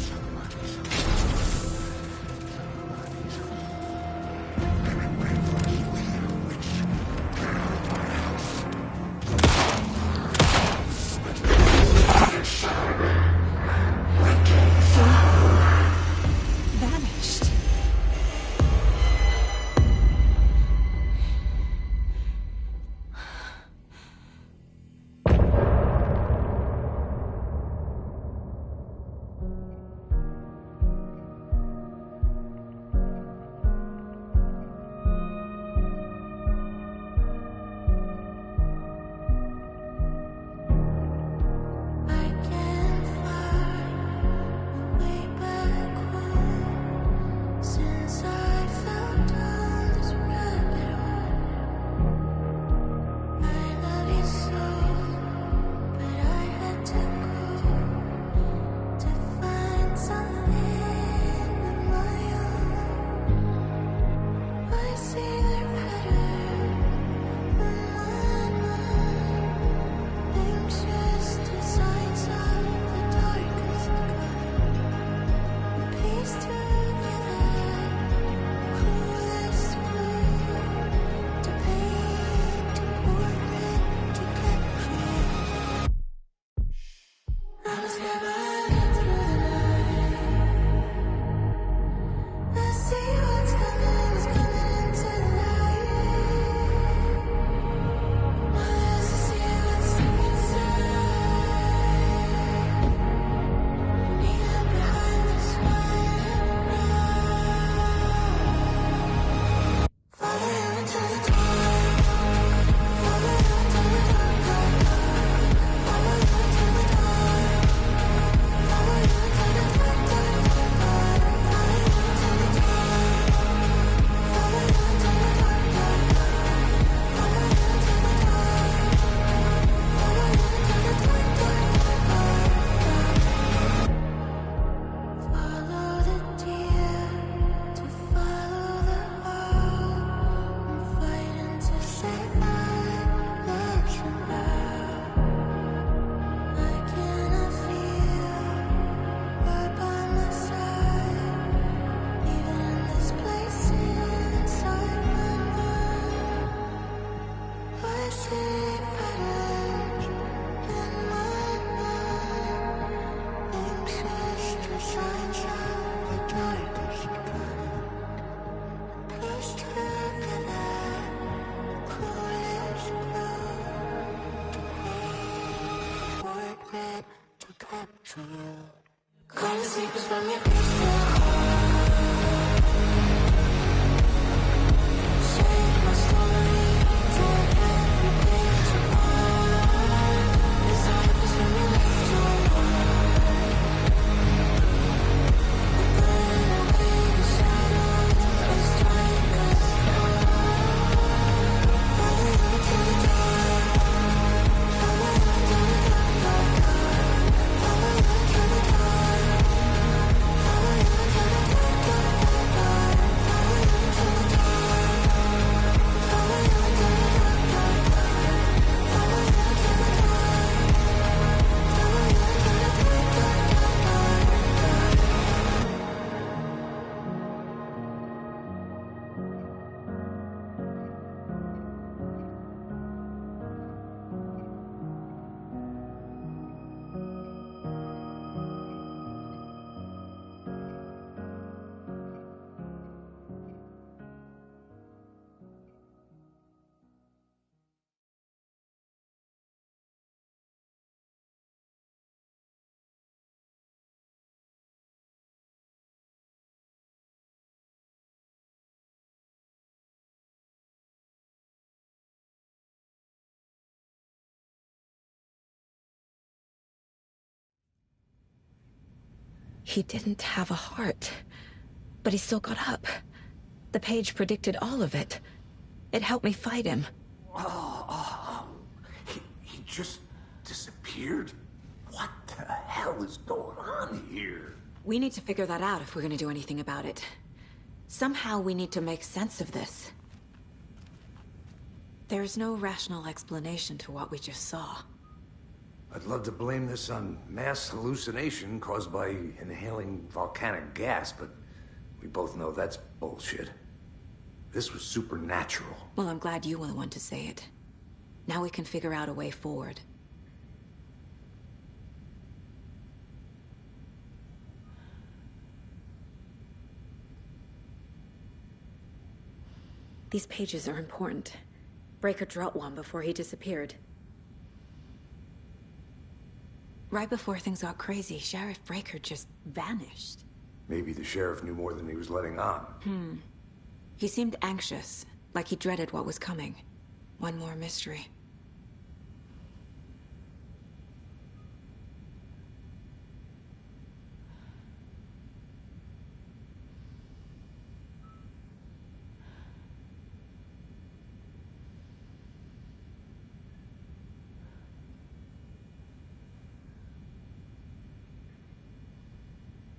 Vanished. Since I found all this rabbit hole, I love you so, but I had to go to find something of my own. I see the pattern in my mind, anxious designs of the darkest kind, pieced together. Coolest blue to paint a portrait to capture. I was gathering through the night. I see what's coming into the light. My eyes see what's inside. Neither behind the smile. Follow you into the dark. Follow you into the dark. Follow you into the dark. Follow you into the dark, dark, dark, dark. Follow you into the dark. Follow you into the dark, dark, dark. Follow you into the dark. Follow you into the dark, dark, dark, dark. Follow the deer to follow the hole. I'm fighting to save my legs and bow. I cannot feel right by my side, even in this place inside my mind. I see patterns in my mind, anxious designs of the darkest kind, pieced together, coolest blue to paint portrait to capture you. Call the secrets from your crystal heart. Save my story, tear every page apart. Disciples from your left to right. Burn away the shadows and strike us hard. Follow you into the dark. Follow you into the dark, dark, dark. Follow you into the dark. Follow you into the dark, dark, dark, dark. Follow you into the dark. Follow you into the dark, dark, dark. Follow you into the dark. Follow you into the dark, dark, dark, He didn't have a heart, but he still got up. The page predicted all of it. It helped me fight him. He just disappeared? What the hell is going on here? We need to figure that out if we're gonna do anything about it. Somehow we need to make sense of this. There's no rational explanation to what we just saw. I'd love to blame this on mass hallucination caused by inhaling volcanic gas, but we both know that's bullshit. This was supernatural. Well, I'm glad you were the one to say it. Now we can figure out a way forward. These pages are important. Breaker dropped one before he disappeared. Right before things got crazy, Sheriff Breaker just vanished. Maybe the sheriff knew more than he was letting on. He seemed anxious, like he dreaded what was coming. One more mystery.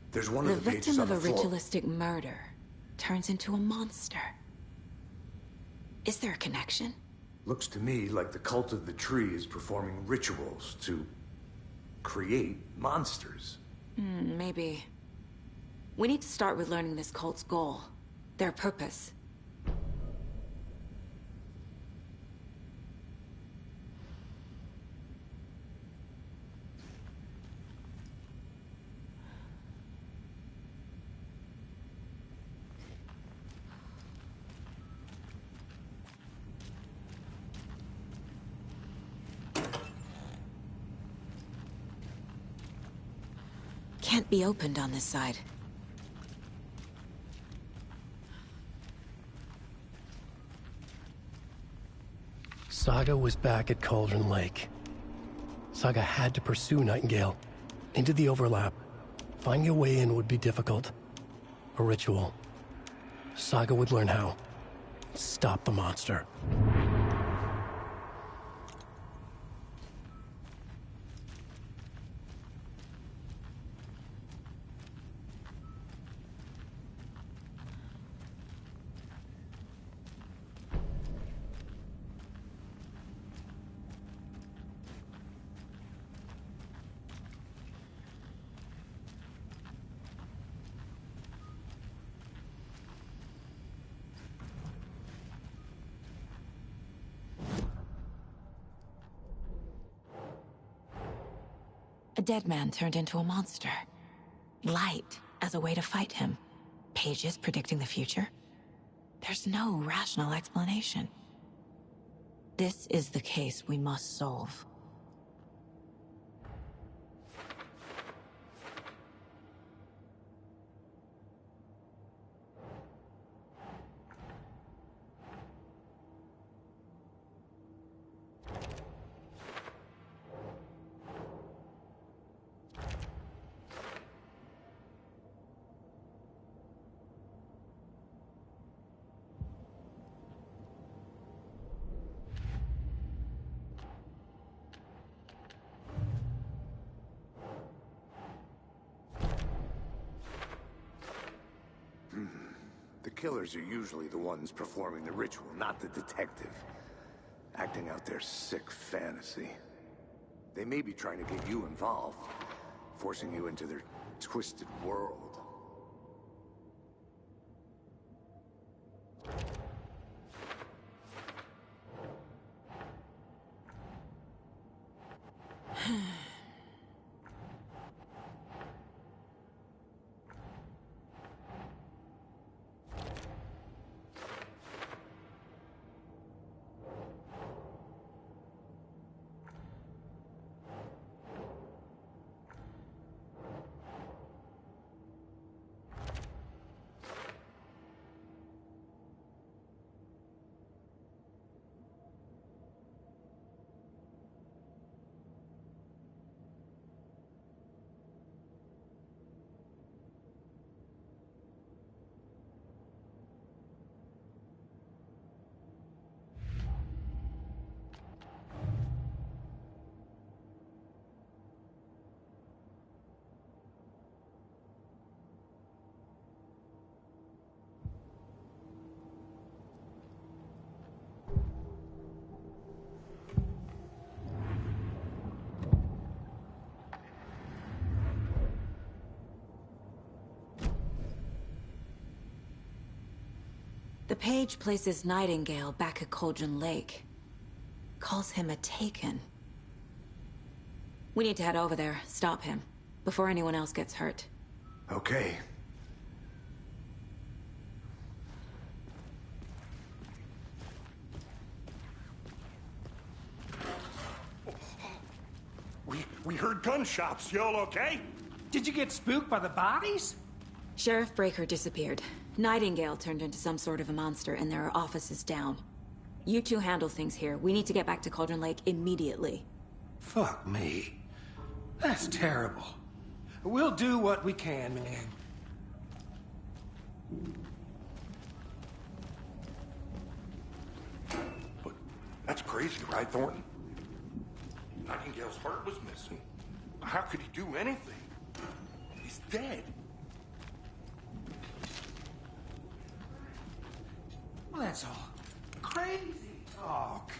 There's one The of the pages victim on of the a floor. ritualistic murder turns into a monster. Is there a connection? Looks to me like the cult of the tree is performing rituals to create monsters. Maybe. We need to start with learning this cult's goal. Their purpose. Can't be opened on this side. Saga was back at Cauldron Lake. Saga had to pursue Nightingale. Into the overlap. Finding a way in would be difficult. A ritual. Saga would learn how. Stop the monster. A dead man turned into a monster. Light as a way to fight him. Pages predicting the future. There's no rational explanation. This is the case we must solve. The killers are usually the ones performing the ritual, not the detective. Acting out their sick fantasy. They may be trying to get you involved, forcing you into their twisted world. page places Nightingale back at Cauldron Lake. Calls him a Taken. We need to head over there, stop him, before anyone else gets hurt. Okay. We heard gunshots. Y'all okay? Did you get spooked by the bodies? Sheriff Breaker disappeared. Nightingale turned into some sort of a monster, and there are offices down. You two handle things here. We need to get back to Cauldron Lake immediately. Fuck me. That's terrible. We'll do what we can, man. But that's crazy, right, Thornton? Nightingale's heart was missing. How could he do anything? He's dead. Well, that's all crazy talk.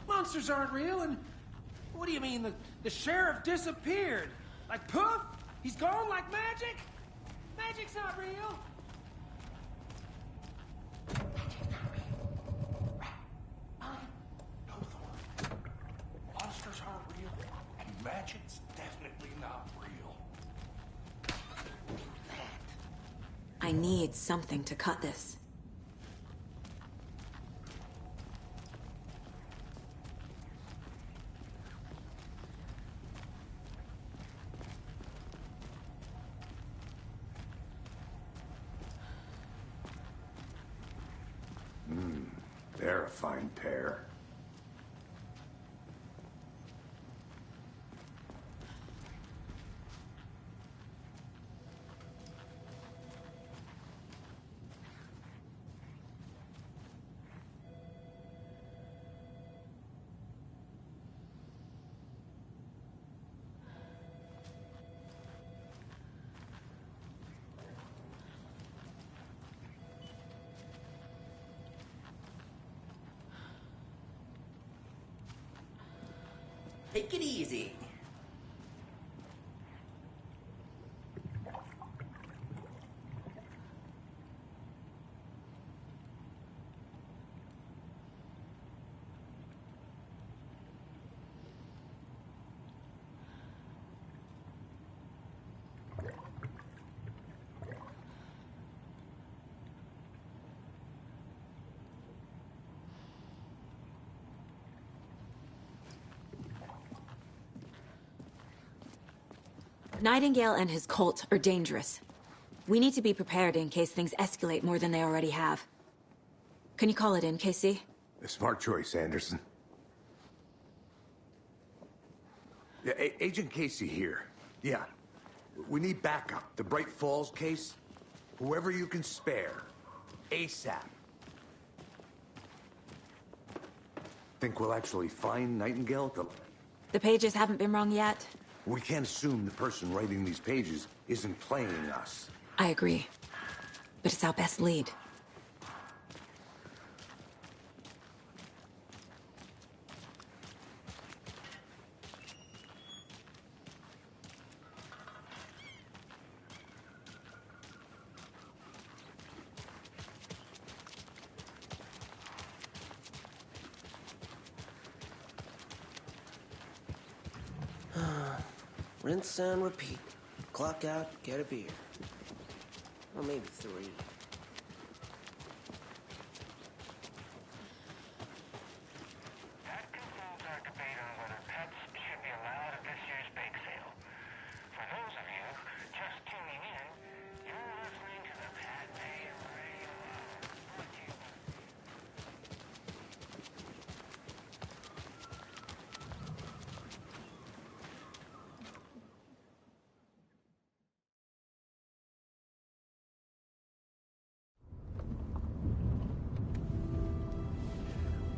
Monsters aren't real, and what do you mean the sheriff disappeared? Like poof? He's gone like magic? Magic's not real. Monsters aren't real, and magic's definitely not real. I need something to cut this. They're a fine pair. Take it easy. Nightingale and his cult are dangerous. We need to be prepared in case things escalate more than they already have. Can you call it in, Casey? A smart choice, Anderson. Yeah, Agent Casey here. Yeah. We need backup. The Bright Falls case. Whoever you can spare. ASAP. Think we'll actually find Nightingale at the... The pages haven't been rung yet? We can't assume the person writing these pages isn't playing us. I agree. But it's our best lead. Rinse and repeat. Clock out, get a beer. Or maybe 3. That concludes our debate on whether pets should be allowed at this year's bake sale. For those of you just tuning in, you're listening to the Pat May Radio Hour, brought to you by...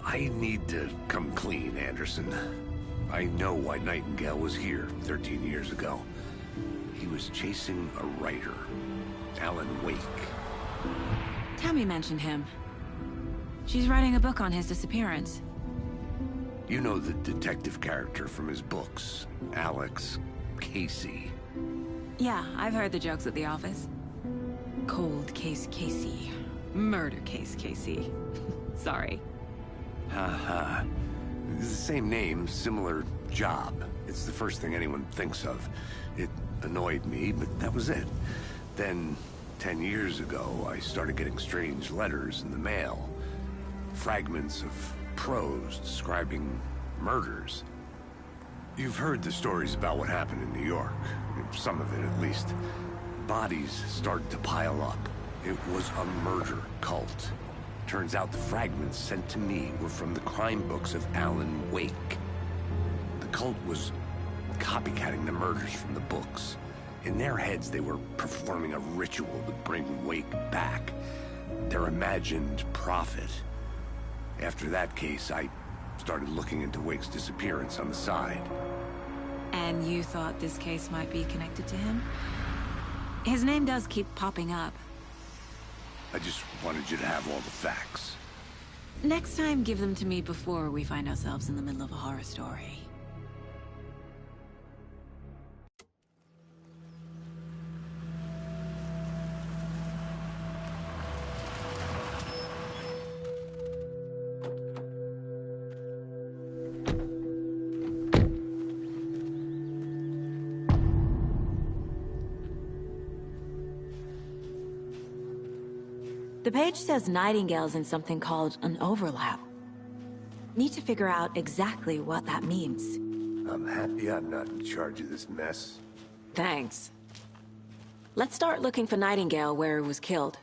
I need to come clean, Anderson. I know why Nightingale was here 13 years ago. He was chasing a writer, Alan Wake. Tammy mentioned him. She's writing a book on his disappearance. You know the detective character from his books, Alex Casey. Yeah, I've heard the jokes at the office. Cold Case Casey. Murder case, Casey. Sorry. Haha. It's the same name, similar job. It's the first thing anyone thinks of. It annoyed me, but that was it. Then, 10 years ago, I started getting strange letters in the mail. Fragments of prose describing murders. You've heard the stories about what happened in New York. Some of it, at least. Bodies started to pile up. It was a murder cult. Turns out the fragments sent to me were from the crime books of Alan Wake. The cult was copycatting the murders from the books. In their heads, they were performing a ritual to bring Wake back. Their imagined prophet. After that case, I started looking into Wake's disappearance on the side. And you thought this case might be connected to him? His name does keep popping up. I just wanted you to have all the facts. Next time, give them to me before we find ourselves in the middle of a horror story. The page says Nightingale's in something called an overlap. Need to figure out exactly what that means. I'm happy I'm not in charge of this mess. Thanks. Let's start looking for Nightingale where he was killed.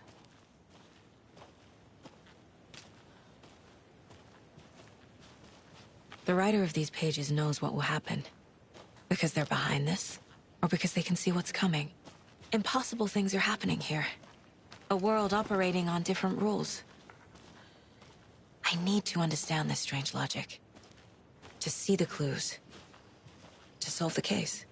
The writer of these pages knows what will happen. Because they're behind this, or because they can see what's coming. Impossible things are happening here. A world operating on different rules. I need to understand this strange logic. To see the clues. To solve the case.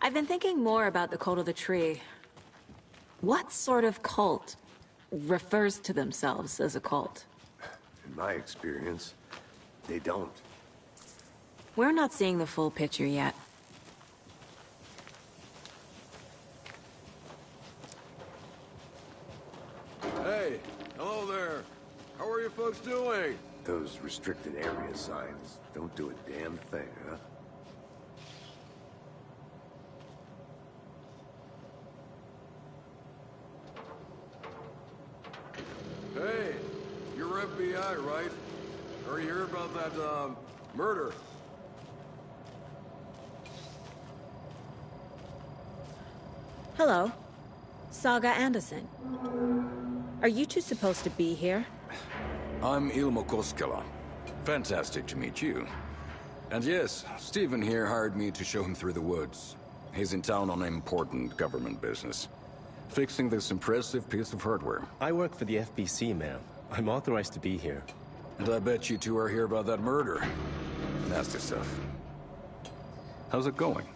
I've been thinking more about the Cult of the Tree. What sort of cult refers to themselves as a cult? In my experience, they don't. We're not seeing the full picture yet. Hey, hello there. How are you folks doing? Those restricted area signs don't do a damn thing, huh? Hey, you're FBI, right? Or you hear about that, murder? Hello. Saga Anderson. Are you two supposed to be here? I'm Ilmo Koskela. Fantastic to meet you. And yes, Stephen here hired me to show him through the woods. He's in town on important government business. Fixing this impressive piece of hardware. I work for the FBC, ma'am. I'm authorized to be here. And I bet you two are here about that murder. Nasty stuff. How's it going?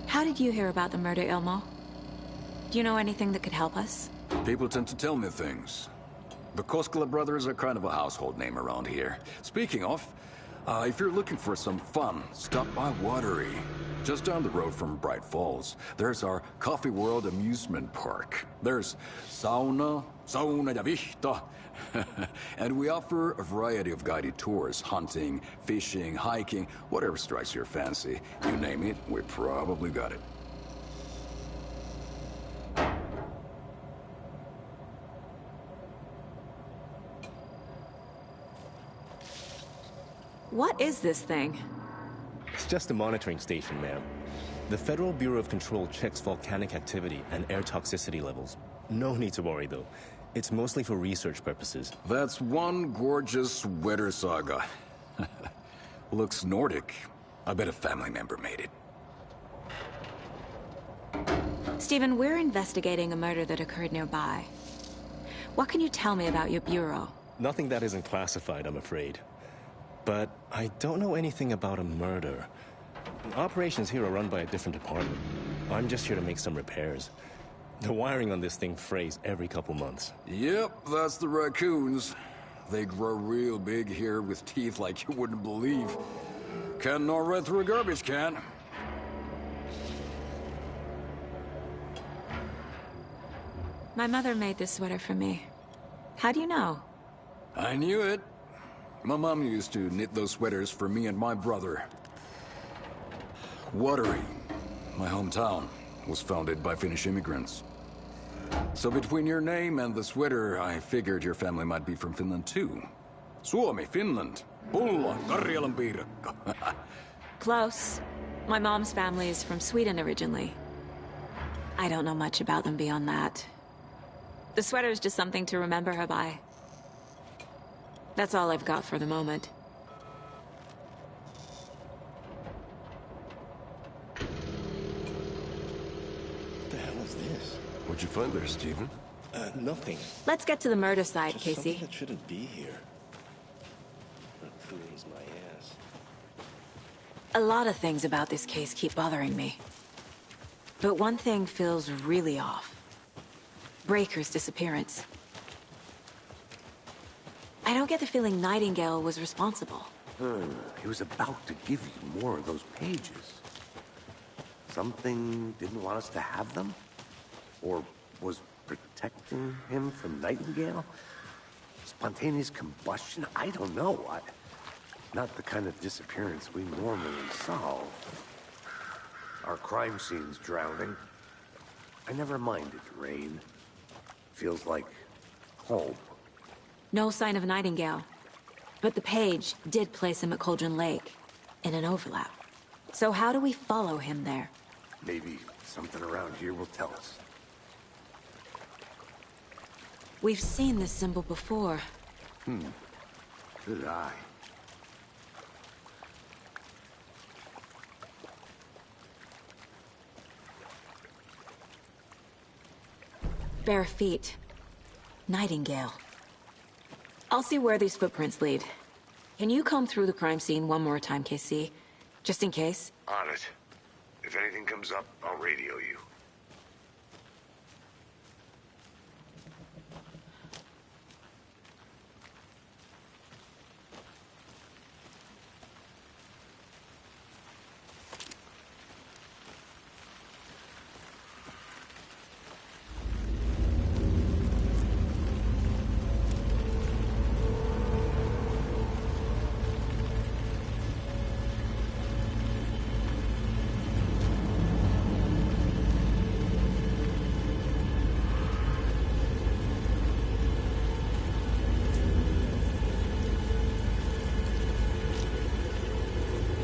How did you hear about the murder, Ilmo? Do you know anything that could help us? People tend to tell me things. The Koskela brothers are kind of a household name around here. Speaking of, if you're looking for some fun, stop by Watery. Just down the road from Bright Falls, there's our Coffee World amusement park. There's sauna ja vihta, and we offer a variety of guided tours, hunting, fishing, hiking, whatever strikes your fancy. You name it, we probably got it. What is this thing? It's just a monitoring station, ma'am. The Federal Bureau of Control checks volcanic activity and air toxicity levels. No need to worry, though. It's mostly for research purposes. That's one gorgeous weather saga. Looks Nordic. I bet a family member made it. Stephen, we're investigating a murder that occurred nearby. What can you tell me about your bureau? Nothing that isn't classified, I'm afraid. But I don't know anything about a murder. Operations here are run by a different department. I'm just here to make some repairs. The wiring on this thing frays every couple months. Yep, that's the raccoons. They grow real big here with teeth like you wouldn't believe. Can't gnaw right through a garbage can. My mother made this sweater for me. How do you know? I knew it. My mom used to knit those sweaters for me and my brother. Watery, my hometown, was founded by Finnish immigrants. So between your name and the sweater, I figured your family might be from Finland too. Suomi, Finland. Pulla, Karjalan piirakka. Close. My mom's family is from Sweden originally. I don't know much about them beyond that. The sweater is just something to remember her by. That's all I've got for the moment. What the hell is this? What'd you find there, Stephen? Nothing. Let's get to the murder side, Just Casey. something that shouldn't be here. Please, my ass. A lot of things about this case keep bothering me. But one thing feels really off. Breaker's disappearance. I don't get the feeling Nightingale was responsible. He was about to give you more of those pages. Something didn't want us to have them? Or was protecting him from Nightingale? Spontaneous combustion? I don't know. Not the kind of disappearance we normally solve. Our crime scene's drowning. I never minded rain. Feels like home. No sign of Nightingale. But the page did place him at Cauldron Lake, in an overlap. So how do we follow him there? Maybe something around here will tell us. We've seen this symbol before. Good eye. Bare feet. Nightingale. I'll see where these footprints lead. Can you comb through the crime scene one more time, KC? Just in case? On it. If anything comes up, I'll radio you.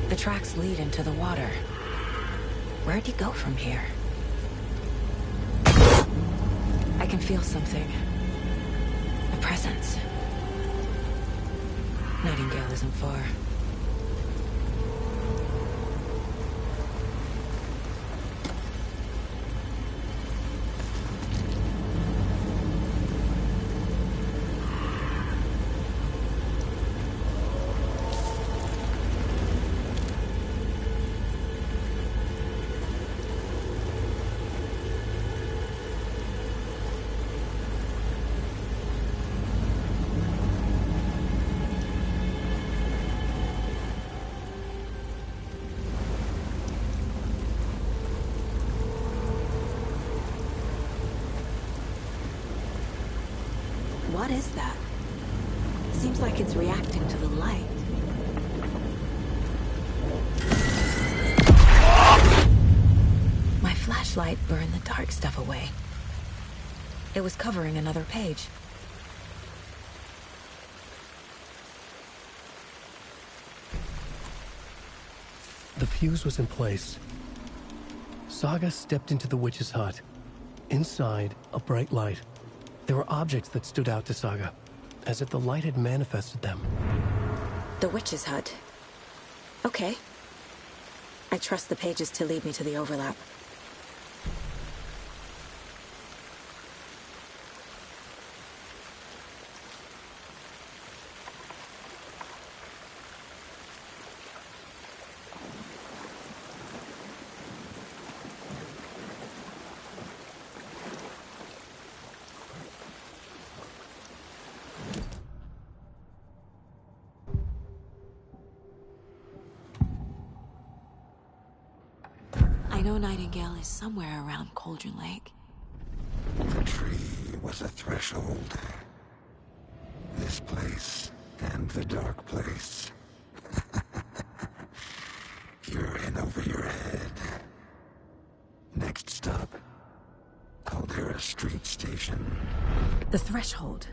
The tracks lead into the water. Where'd he go from here? I can feel something. A presence. Nightingale isn't far. What is that? Seems like it's reacting to the light. My flashlight burned the dark stuff away. It was covering another page. The fuse was in place. Saga stepped into the witch's hut. Inside, a bright light. There were objects that stood out to Saga, as if the light had manifested them. The witch's hut. Okay. I trust the pages to lead me to the overlap. I know Nightingale is somewhere around Cauldron Lake. The tree was a threshold. This place and the dark place. You're in over your head. Next stop, Caldera Street Station. The threshold.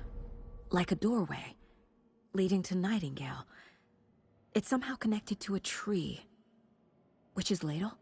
Like a doorway. Leading to Nightingale. It's somehow connected to a tree. Witch's Ladle?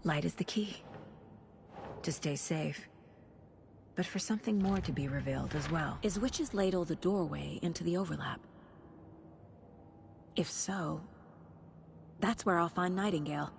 Light is the key. To stay safe. But for something more to be revealed as well. Is Witch's Ladle the doorway into the overlap? If so, that's where I'll find Nightingale.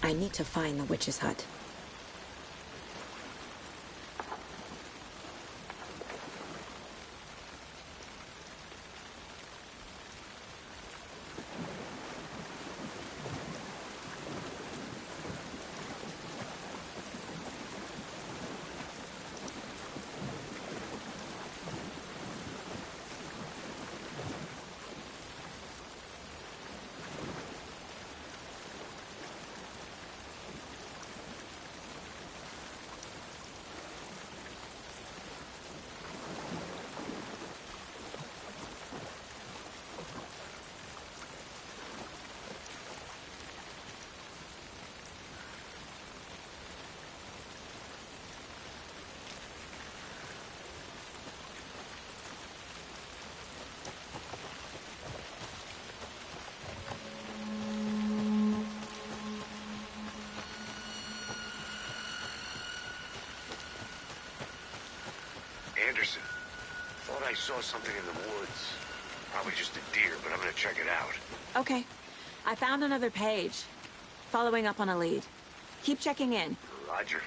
I need to find the witch's hut. Anderson. Thought I saw something in the woods. Probably just a deer, but I'm gonna check it out. Okay. I found another page. Following up on a lead. Keep checking in. Roger.